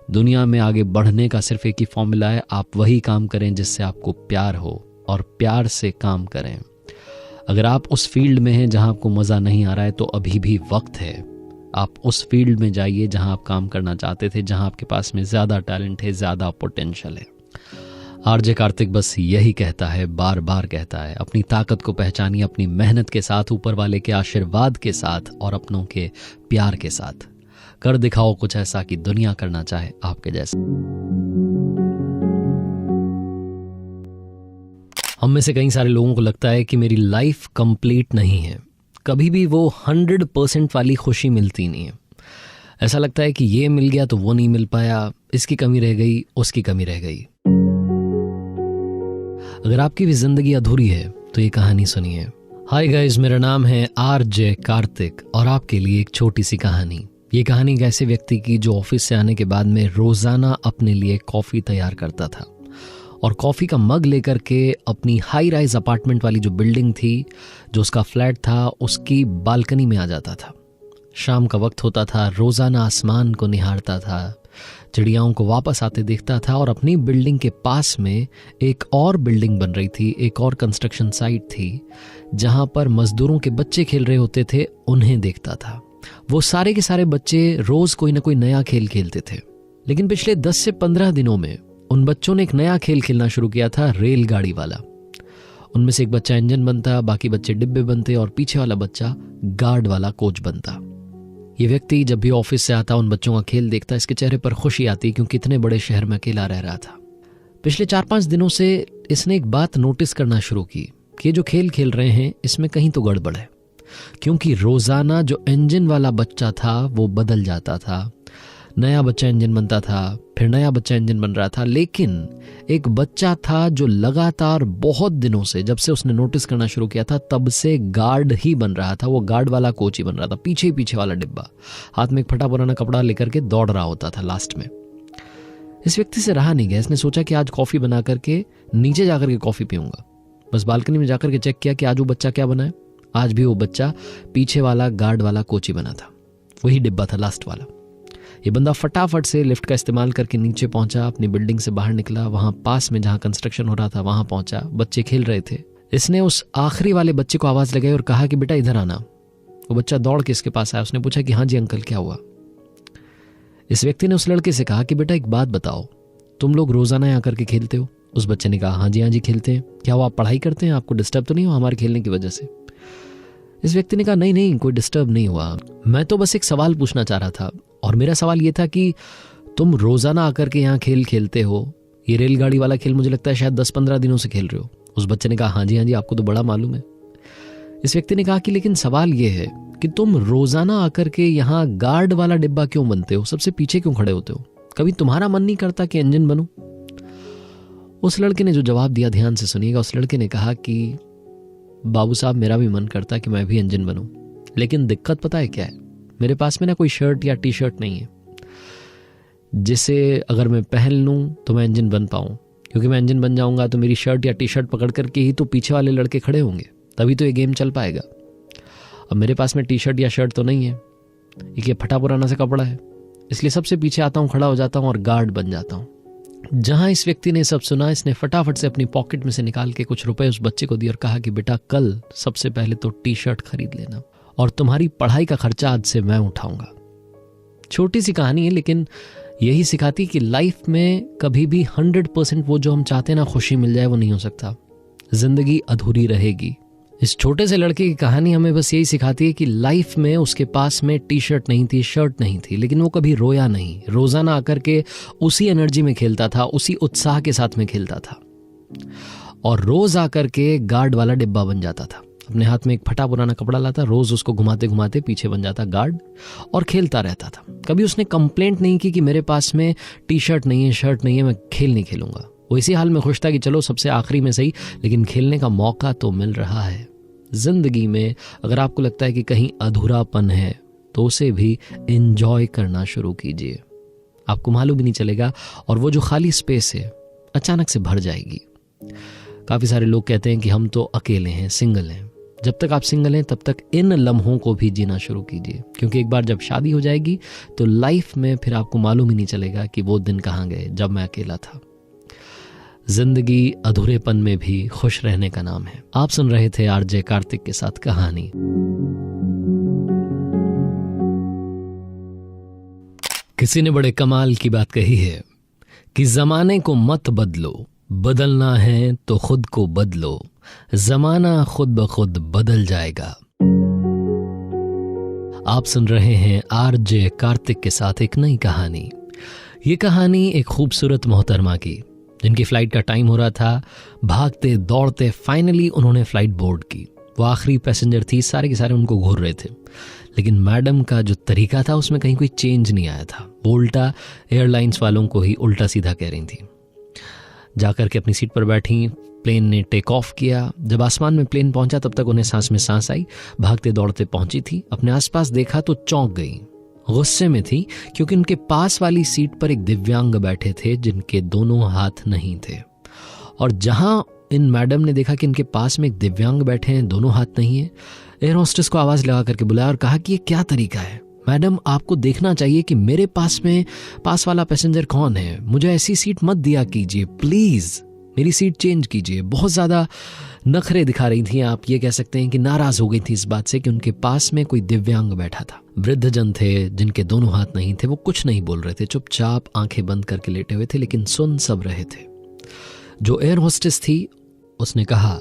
दुनिया में आगे बढ़ने का सिर्फ एक ही फॉर्मूला है, आप वही काम करें जिससे आपको प्यार हो और प्यार से काम करें। अगर आप उस फील्ड में हैं जहां आपको मज़ा नहीं आ रहा है तो अभी भी वक्त है, आप उस फील्ड में जाइए जहां आप काम करना चाहते थे, जहां आपके पास में ज़्यादा टैलेंट है, ज़्यादा पोटेंशियल है। आरजे कार्तिक बस यही कहता है, बार बार कहता है, अपनी ताकत को पहचानिए, अपनी मेहनत के साथ, ऊपर वाले के आशीर्वाद के साथ और अपनों के प्यार के साथ। कर दिखाओ कुछ ऐसा कि दुनिया करना चाहे आपके जैसा। हम में से कई सारे लोगों को लगता है कि मेरी लाइफ कंप्लीट नहीं है, कभी भी वो 100% वाली खुशी मिलती नहीं है। ऐसा लगता है कि ये मिल गया तो वो नहीं मिल पाया, इसकी कमी रह गई, उसकी कमी रह गई। अगर आपकी भी जिंदगी अधूरी है तो ये कहानी सुनिए। हाय गाइस, मेरा नाम है आरजे कार्तिक और आपके लिए एक छोटी सी कहानी। ये कहानी एक ऐसे व्यक्ति की जो ऑफिस से आने के बाद में रोजाना अपने लिए कॉफी तैयार करता था और कॉफी का मग लेकर के अपनी हाई राइज अपार्टमेंट वाली जो बिल्डिंग थी, जो उसका फ्लैट था, उसकी बालकनी में आ जाता था। शाम का वक्त होता था, रोजाना आसमान को निहारता था, चिड़ियाओं को वापस आते देखता था और अपनी बिल्डिंग के पास में एक और बिल्डिंग बन रही थी, एक और कंस्ट्रक्शन साइट थी जहां पर मजदूरों के बच्चे खेल रहे होते थे, उन्हें देखता था। वो सारे के सारे बच्चे रोज कोई ना कोई नया खेल खेलते थे, लेकिन पिछले 10 से 15 दिनों में उन बच्चों ने एक नया खेल खेलना शुरू किया था, रेलगाड़ी वाला। उनमें से एक बच्चा इंजन बनता, बाकी बच्चे डिब्बे बनते और पीछे वाला बच्चा गार्ड वाला कोच बनता। ये व्यक्ति जब भी ऑफिस से आता, उन बच्चों का खेल देखता, इसके चेहरे पर खुशी आती क्योंकि इतने बड़े शहर में अकेला रह रहा था। पिछले 4-5 दिनों से इसने एक बात नोटिस करना शुरू की कि ये जो खेल खेल रहे हैं इसमें कहीं तो गड़बड़ है, क्योंकि रोजाना जो इंजन वाला बच्चा था वो बदल जाता था। नया बच्चा इंजन बनता था, फिर नया बच्चा इंजन बन रहा था, लेकिन एक बच्चा था जो लगातार बहुत दिनों से, जब से उसने नोटिस करना शुरू किया था तब से गार्ड ही बन रहा था। वो गार्ड वाला कोच ही बन रहा था, पीछे ही पीछे वाला डिब्बा, हाथ में एक फटा पुराना कपड़ा लेकर के दौड़ रहा होता था लास्ट में। इस व्यक्ति से रहा नहीं गया, इसने सोचा कि आज कॉफी बना करके नीचे जाकर के कॉफी पीऊंगा। बस बालकनी में जाकर के चेक किया कि आज वो बच्चा क्या बना है। आज भी वो बच्चा पीछे वाला गार्ड वाला कोच ही बना था, वही डिब्बा था लास्ट वाला। ये बंदा फटाफट से लिफ्ट का इस्तेमाल करके नीचे पहुंचा, अपनी बिल्डिंग से बाहर निकला, वहां पास में जहां कंस्ट्रक्शन हो रहा था वहां पहुंचा, बच्चे खेल रहे थे। इसने उस आखिरी वाले बच्चे को आवाज लगाई और कहा कि बेटा इधर आना। वो बच्चा दौड़ के इसके पास आया, उसने पूछा कि हाँ जी अंकल क्या हुआ। इस व्यक्ति ने उस लड़के से कहा कि बेटा एक बात बताओ, तुम लोग रोजाना यहाँ करके खेलते हो? उस बच्चे ने कहा हाँ जी खेलते हैं। क्या वो आप पढ़ाई करते हैं? आपको डिस्टर्ब तो नहीं हुआ हमारे खेलने की वजह से? इस व्यक्ति ने कहा नहीं कोई डिस्टर्ब नहीं हुआ, मैं तो बस एक सवाल पूछना चाह रहा था और मेरा सवाल ये था कि तुम रोजाना आकर के यहाँ खेल खेलते हो, ये रेलगाड़ी वाला खेल मुझे लगता है शायद 10-15 दिनों से खेल रहे हो। उस बच्चे ने कहा हाँ जी आपको तो बड़ा मालूम है। इस व्यक्ति ने कहा कि लेकिन सवाल ये है कि तुम रोजाना आकर के यहाँ गार्ड वाला डिब्बा क्यों बनते हो, सबसे पीछे क्यों खड़े होते हो? कभी तुम्हारा मन नहीं करता कि इंजन बनूं? उस लड़के ने जो जवाब दिया ध्यान से सुनिएगा। उस लड़के ने कहा कि बाबू साहब मेरा भी मन करता है कि मैं भी इंजन बनूं, लेकिन दिक्कत पता है क्या है, मेरे पास में ना कोई शर्ट या टी शर्ट नहीं है जिसे अगर मैं पहन लूं तो मैं इंजन बन पाऊं, क्योंकि मैं इंजन बन जाऊंगा तो मेरी शर्ट या टी शर्ट पकड़ करके ही तो पीछे वाले लड़के खड़े होंगे, तभी तो ये गेम चल पाएगा। अब मेरे पास में टी शर्ट या शर्ट तो नहीं है, एक ये फटा पुराना सा कपड़ा है, इसलिए सबसे पीछे आता हूँ, खड़ा हो जाता हूँ और गार्ड बन जाता हूँ। जहां इस व्यक्ति ने सब सुना, इसने फटाफट से अपनी पॉकेट में से निकाल के कुछ रुपए उस बच्चे को दिए और कहा कि बेटा कल सबसे पहले तो टी शर्ट खरीद लेना और तुम्हारी पढ़ाई का खर्चा आज से मैं उठाऊंगा। छोटी सी कहानी है, लेकिन यही सिखाती कि लाइफ में कभी भी 100% वो जो हम चाहते हैं ना खुशी मिल जाए, वो नहीं हो सकता, जिंदगी अधूरी रहेगी। इस छोटे से लड़के की कहानी हमें बस यही सिखाती है कि लाइफ में उसके पास में टी शर्ट नहीं थी, शर्ट नहीं थी, लेकिन वो कभी रोया नहीं। रोजाना आकर के उसी एनर्जी में खेलता था, उसी उत्साह के साथ में खेलता था और रोज आकर के गार्ड वाला डिब्बा बन जाता था। अपने हाथ में एक फटा पुराना कपड़ा लाता, रोज उसको घुमाते घुमाते पीछे बन जाता गार्ड और खेलता रहता था। कभी उसने कंप्लेंट नहीं की कि मेरे पास में टी शर्ट नहीं है, शर्ट नहीं है, मैं खेल नहीं खेलूंगा। वो इसी हाल में खुश था कि चलो सबसे आखिरी में सही, लेकिन खेलने का मौका तो मिल रहा है। जिंदगी में अगर आपको लगता है कि कहीं अधूरापन है तो उसे भी एंजॉय करना शुरू कीजिए, आपको मालूम भी नहीं चलेगा और वो जो खाली स्पेस है अचानक से भर जाएगी। काफी सारे लोग कहते हैं कि हम तो अकेले हैं, सिंगल हैं, जब तक आप सिंगल हैं तब तक इन लम्हों को भी जीना शुरू कीजिए, क्योंकि एक बार जब शादी हो जाएगी तो लाइफ में फिर आपको मालूम ही नहीं चलेगा कि वो दिन कहाँ गए जब मैं अकेला था। जिंदगी अधूरेपन में भी खुश रहने का नाम है। आप सुन रहे थे आरजे कार्तिक के साथ कहानी। किसी ने बड़े कमाल की बात कही है कि जमाने को मत बदलो, बदलना है तो खुद को बदलो, जमाना खुद ब खुद बदल जाएगा। आप सुन रहे हैं आरजे कार्तिक के साथ एक नई कहानी। ये कहानी एक खूबसूरत मोहतरमा की, जिनकी फ्लाइट का टाइम हो रहा था। भागते दौड़ते फाइनली उन्होंने फ्लाइट बोर्ड की। वो आखिरी पैसेंजर थी, सारे के सारे उनको घूर रहे थे, लेकिन मैडम का जो तरीका था उसमें कहीं कोई चेंज नहीं आया था। वो उल्टा एयरलाइंस वालों को ही उल्टा सीधा कह रही थी। जाकर के अपनी सीट पर बैठी, प्लेन ने टेक ऑफ किया। जब आसमान में प्लेन पहुंचा तब तक उन्हें सांस में सांस आई। भागते दौड़ते पहुंची थी, अपने आसपास देखा तो चौंक गई। गुस्से में थी क्योंकि उनके पास वाली सीट पर एक दिव्यांग बैठे थे जिनके दोनों हाथ नहीं थे। और जहां इन मैडम ने देखा कि इनके पास में एक दिव्यांग बैठे हैं, दोनों हाथ नहीं है, एयर होस्टेस को आवाज लगा करके बुलाया और कहा कि ये क्या तरीका है मैडम, आपको देखना चाहिए कि मेरे पास वाला पैसेंजर कौन है। मुझे ऐसी सीट मत दिया कीजिए, प्लीज मेरी सीट चेंज कीजिए। बहुत ज्यादा नखरे दिखा रही थी, आप ये कह सकते हैं कि नाराज हो गई थी इस बात से कि उनके पास में कोई दिव्यांग बैठा था। वृद्धजन थे जिनके दोनों हाथ नहीं थे। वो कुछ नहीं बोल रहे थे, चुपचाप आंखें बंद करके लेटे हुए थे, लेकिन सुन सब रहे थे। जो एयर होस्टेस थी उसने कहा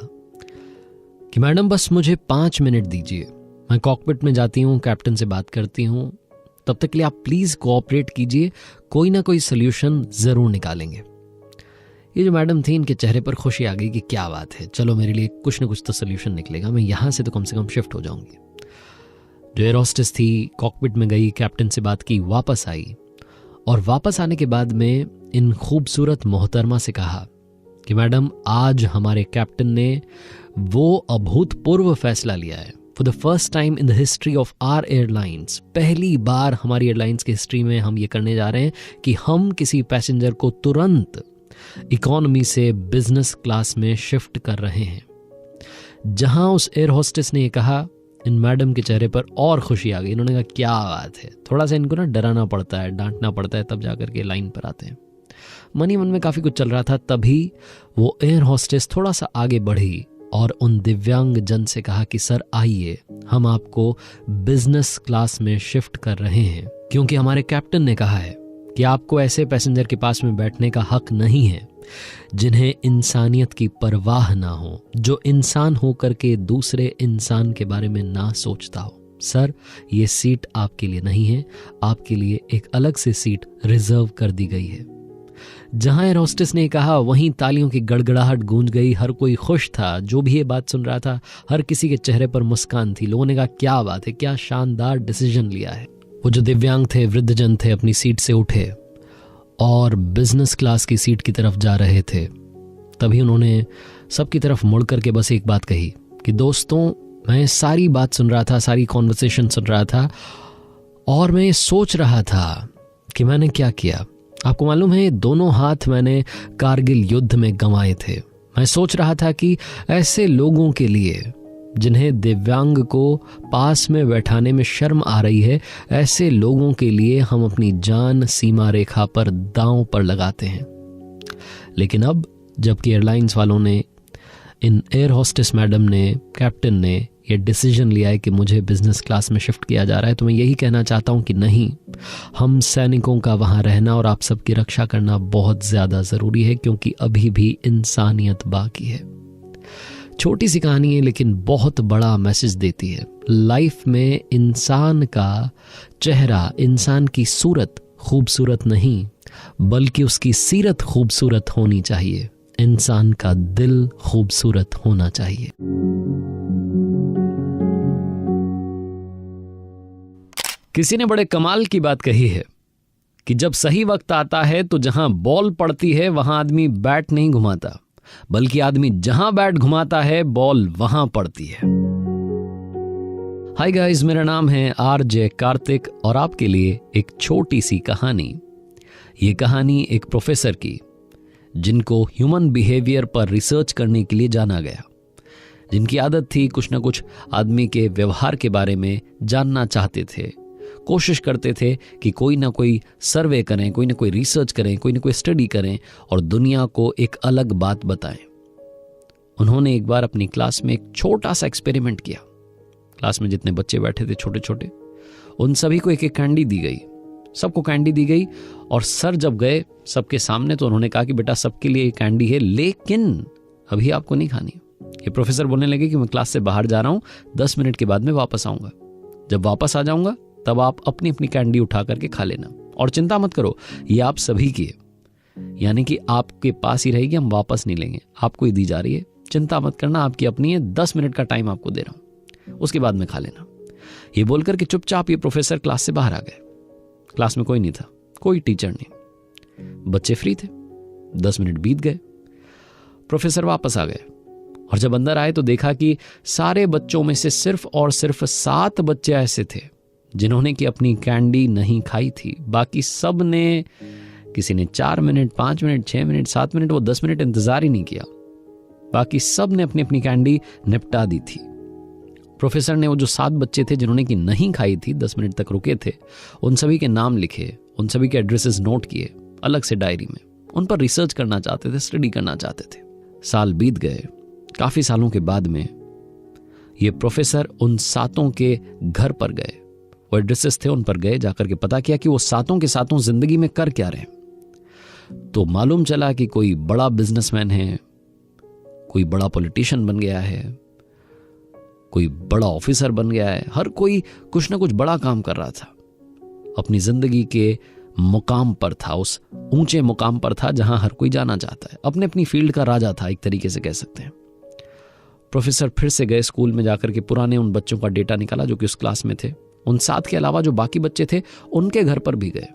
कि मैडम बस मुझे 5 मिनट दीजिए, मैं कॉकपिट में जाती हूँ, कैप्टन से बात करती हूँ, तब तक के लिए आप प्लीज कोऑपरेट कीजिए, कोई ना कोई सोल्यूशन जरूर निकालेंगे। ये जो मैडम थी, इनके चेहरे पर खुशी आ गई कि क्या बात है, चलो मेरे लिए कुछ ना कुछ तो सोल्यूशन निकलेगा, मैं यहां से तो कम से कम शिफ्ट हो जाऊंगी। जो एयर होस्टेस थी कॉकपिट में गई, कैप्टन से बात की, वापस आई और वापस आने के बाद में इन खूबसूरत मोहतरमा से कहा कि मैडम आज हमारे कैप्टन ने वो अभूतपूर्व फैसला लिया है। For the first time in the history of our airlines, पहली बार हमारी एयरलाइंस की हिस्ट्री में हम ये करने जा रहे हैं कि हम किसी पैसेंजर को तुरंत इकोनॉमी से बिजनेस क्लास में शिफ्ट कर रहे हैं। जहां उस एयर होस्टेस ने ये कहा, इन मैडम के चेहरे पर और खुशी आ गई। इन्होंने कहा क्या बात है। थोड़ा सा इनको ना डराना पड़ता है, डांटना पड़ता है, तब जाकर के लाइन पर आते हैं। मन ही मन में काफी कुछ चल रहा था। तभी वो एयर होस्टेस थोड़ा सा आगे बढ़ी और उन दिव्यांग जन से कहा कि सर आइए, हम आपको बिजनेस क्लास में शिफ्ट कर रहे हैं, क्योंकि हमारे कैप्टन ने कहा है कि आपको ऐसे पैसेंजर के पास में बैठने का हक नहीं है जिन्हें इंसानियत की परवाह ना हो, जो इंसान होकर के दूसरे इंसान के बारे में ना सोचता हो। सर ये सीट आपके लिए नहीं है, आपके लिए एक अलग से सीट रिजर्व कर दी गई है। जहां एयर होस्टेस ने कहा वहीं तालियों की गड़गड़ाहट गूंज गई। हर कोई खुश था, जो भी ये बात सुन रहा था, हर किसी के चेहरे पर मुस्कान थी। लोगों ने कहा क्या बात है, क्या शानदार डिसीजन लिया है। वो जो दिव्यांग थे, वृद्धजन थे, अपनी सीट से उठे और बिजनेस क्लास की सीट की तरफ जा रहे थे। तभी उन्होंने सबकी तरफ मुड़ करके बस एक बात कही कि दोस्तों, मैं सारी बात सुन रहा था, सारी कॉन्वर्सेशन सुन रहा था और मैं सोच रहा था कि मैंने क्या किया। आपको मालूम है, दोनों हाथ मैंने कारगिल युद्ध में गंवाए थे। मैं सोच रहा था कि ऐसे लोगों के लिए जिन्हें दिव्यांग को पास में बैठाने में शर्म आ रही है, ऐसे लोगों के लिए हम अपनी जान सीमा रेखा पर दांव पर लगाते हैं। लेकिन अब जबकि एयरलाइंस वालों ने, इन एयर होस्टेस मैडम ने, कैप्टन ने ये डिसीजन लिया है कि मुझे बिजनेस क्लास में शिफ्ट किया जा रहा है, तो मैं यही कहना चाहता हूं कि नहीं, हम सैनिकों का वहां रहना और आप सबकी रक्षा करना बहुत ज्यादा जरूरी है, क्योंकि अभी भी इंसानियत बाकी है। छोटी सी कहानी है लेकिन बहुत बड़ा मैसेज देती है। लाइफ में इंसान का चेहरा, इंसान की सूरत खूबसूरत नहीं बल्कि उसकी सीरत खूबसूरत होनी चाहिए। इंसान का दिल खूबसूरत होना चाहिए। किसी ने बड़े कमाल की बात कही है कि जब सही वक्त आता है तो जहां बॉल पड़ती है वहां आदमी बैट नहीं घुमाता, बल्कि आदमी जहां बैट घुमाता है बॉल वहां पड़ती है। हाय गाइस, मेरा नाम है आरजे कार्तिक और आपके लिए एक छोटी सी कहानी। ये कहानी एक प्रोफेसर की, जिनको ह्यूमन बिहेवियर पर रिसर्च करने के लिए जाना गया। जिनकी आदत थी कुछ ना कुछ आदमी के व्यवहार के बारे में जानना चाहते थे, कोशिश करते थे कि कोई ना कोई सर्वे करें, कोई ना कोई रिसर्च करें, कोई ना कोई स्टडी करें और दुनिया को एक अलग बात बताएं। उन्होंने एक बार अपनी क्लास में एक छोटा सा एक्सपेरिमेंट किया। क्लास में जितने बच्चे बैठे थे छोटे छोटे, उन सभी को एक एक कैंडी दी गई, सबको कैंडी दी गई। और सर जब गए सबके सामने तो उन्होंने कहा कि बेटा सबके लिए ये कैंडी है, लेकिन अभी आपको नहीं खानी। ये प्रोफेसर बोलने लगे कि मैं क्लास से बाहर जा रहा हूं, 10 मिनट के बाद मैं वापस आऊंगा। जब वापस आ जाऊंगा तब आप अपनी अपनी कैंडी उठा करके खा लेना, और चिंता मत करो, ये आप सभी की है, यानी कि आपके पास ही रहेगी, हम वापस नहीं लेंगे, आपको ही दी जा रही है, चिंता मत करना, आपकी अपनी है, 10 मिनट का टाइम आपको दे रहा हूं, उसके बाद में खा लेना। ये बोलकर के चुपचाप ये प्रोफेसर क्लास से बाहर आ गए। क्लास में कोई नहीं था, कोई टीचर नहीं, बच्चे फ्री थे। 10 मिनट बीत गए, प्रोफेसर वापस आ गए और जब अंदर आए तो देखा कि सारे बच्चों में से सिर्फ और सिर्फ 7 बच्चे ऐसे थे जिन्होंने कि अपनी कैंडी नहीं खाई थी। बाकी सब ने, किसी ने 4 मिनट, 5 मिनट, 6 मिनट, 7 मिनट, वो 10 मिनट इंतजार ही नहीं किया। बाकी सब ने अपनी अपनी कैंडी निपटा दी थी। प्रोफेसर ने वो जो 7 बच्चे थे जिन्होंने कि नहीं खाई थी, 10 मिनट तक रुके थे, उन सभी के नाम लिखे, उन सभी के एड्रेसेस नोट किए अलग से डायरी में। उन पर रिसर्च करना चाहते थे, स्टडी करना चाहते थे। साल बीत गए। काफी सालों के बाद में ये प्रोफेसर उन 7 के घर पर गए, वो एड्रेसेस थे, उन पर गए, जाकर के पता किया कि वो 7 के 7 जिंदगी में कर क्या रहे। तो मालूम चला कि कोई बड़ा बिजनेसमैन है, कोई बड़ा पॉलिटिशियन बन गया है, कोई बड़ा ऑफिसर बन गया है। हर कोई कुछ ना कुछ बड़ा काम कर रहा था, अपनी जिंदगी के मुकाम पर था, उस ऊंचे मुकाम पर था जहां हर कोई जाना चाहता है, अपने अपनी फील्ड का राजा था, एक तरीके से कह सकते हैं। प्रोफेसर फिर से गए स्कूल में, जाकर के पुराने उन बच्चों का डेटा निकाला जो कि उस क्लास में थे। उन 7 के अलावा जो बाकी बच्चे थे उनके घर पर भी गए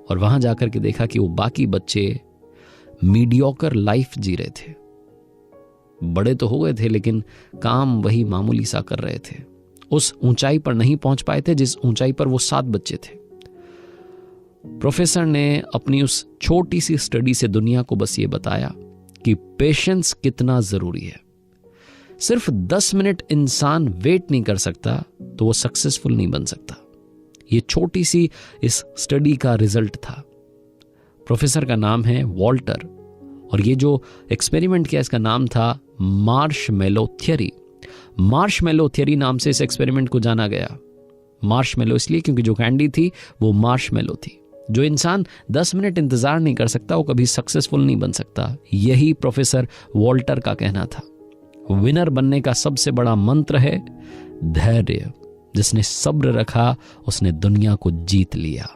और वहां जाकर के देखा कि वो बाकी बच्चे मीडियोकर लाइफ जी रहे थे। बड़े तो हो गए थे लेकिन काम वही मामूली सा कर रहे थे, उस ऊंचाई पर नहीं पहुंच पाए थे जिस ऊंचाई पर वो 7 बच्चे थे। प्रोफेसर ने अपनी उस छोटी सी स्टडी से दुनिया को बस ये बताया कि पेशेंस कितना जरूरी है। सिर्फ 10 मिनट इंसान वेट नहीं कर सकता तो वो सक्सेसफुल नहीं बन सकता। ये छोटी सी इस स्टडी का रिजल्ट था। प्रोफेसर का नाम है वॉल्टर और ये जो एक्सपेरिमेंट किया इसका नाम था मार्शमेलो थ्योरी। मार्शमेलो थ्योरी नाम से इस एक्सपेरिमेंट को जाना गया। मार्शमेलो इसलिए क्योंकि जो कैंडी थी वो मार्शमेलो थी। जो इंसान 10 मिनट इंतजार नहीं कर सकता वो कभी सक्सेसफुल नहीं बन सकता। यही प्रोफेसर वॉल्टर का कहना था। विनर बनने का सबसे बड़ा मंत्र है धैर्य। जिसने सब्र रखा उसने दुनिया को जीत लिया।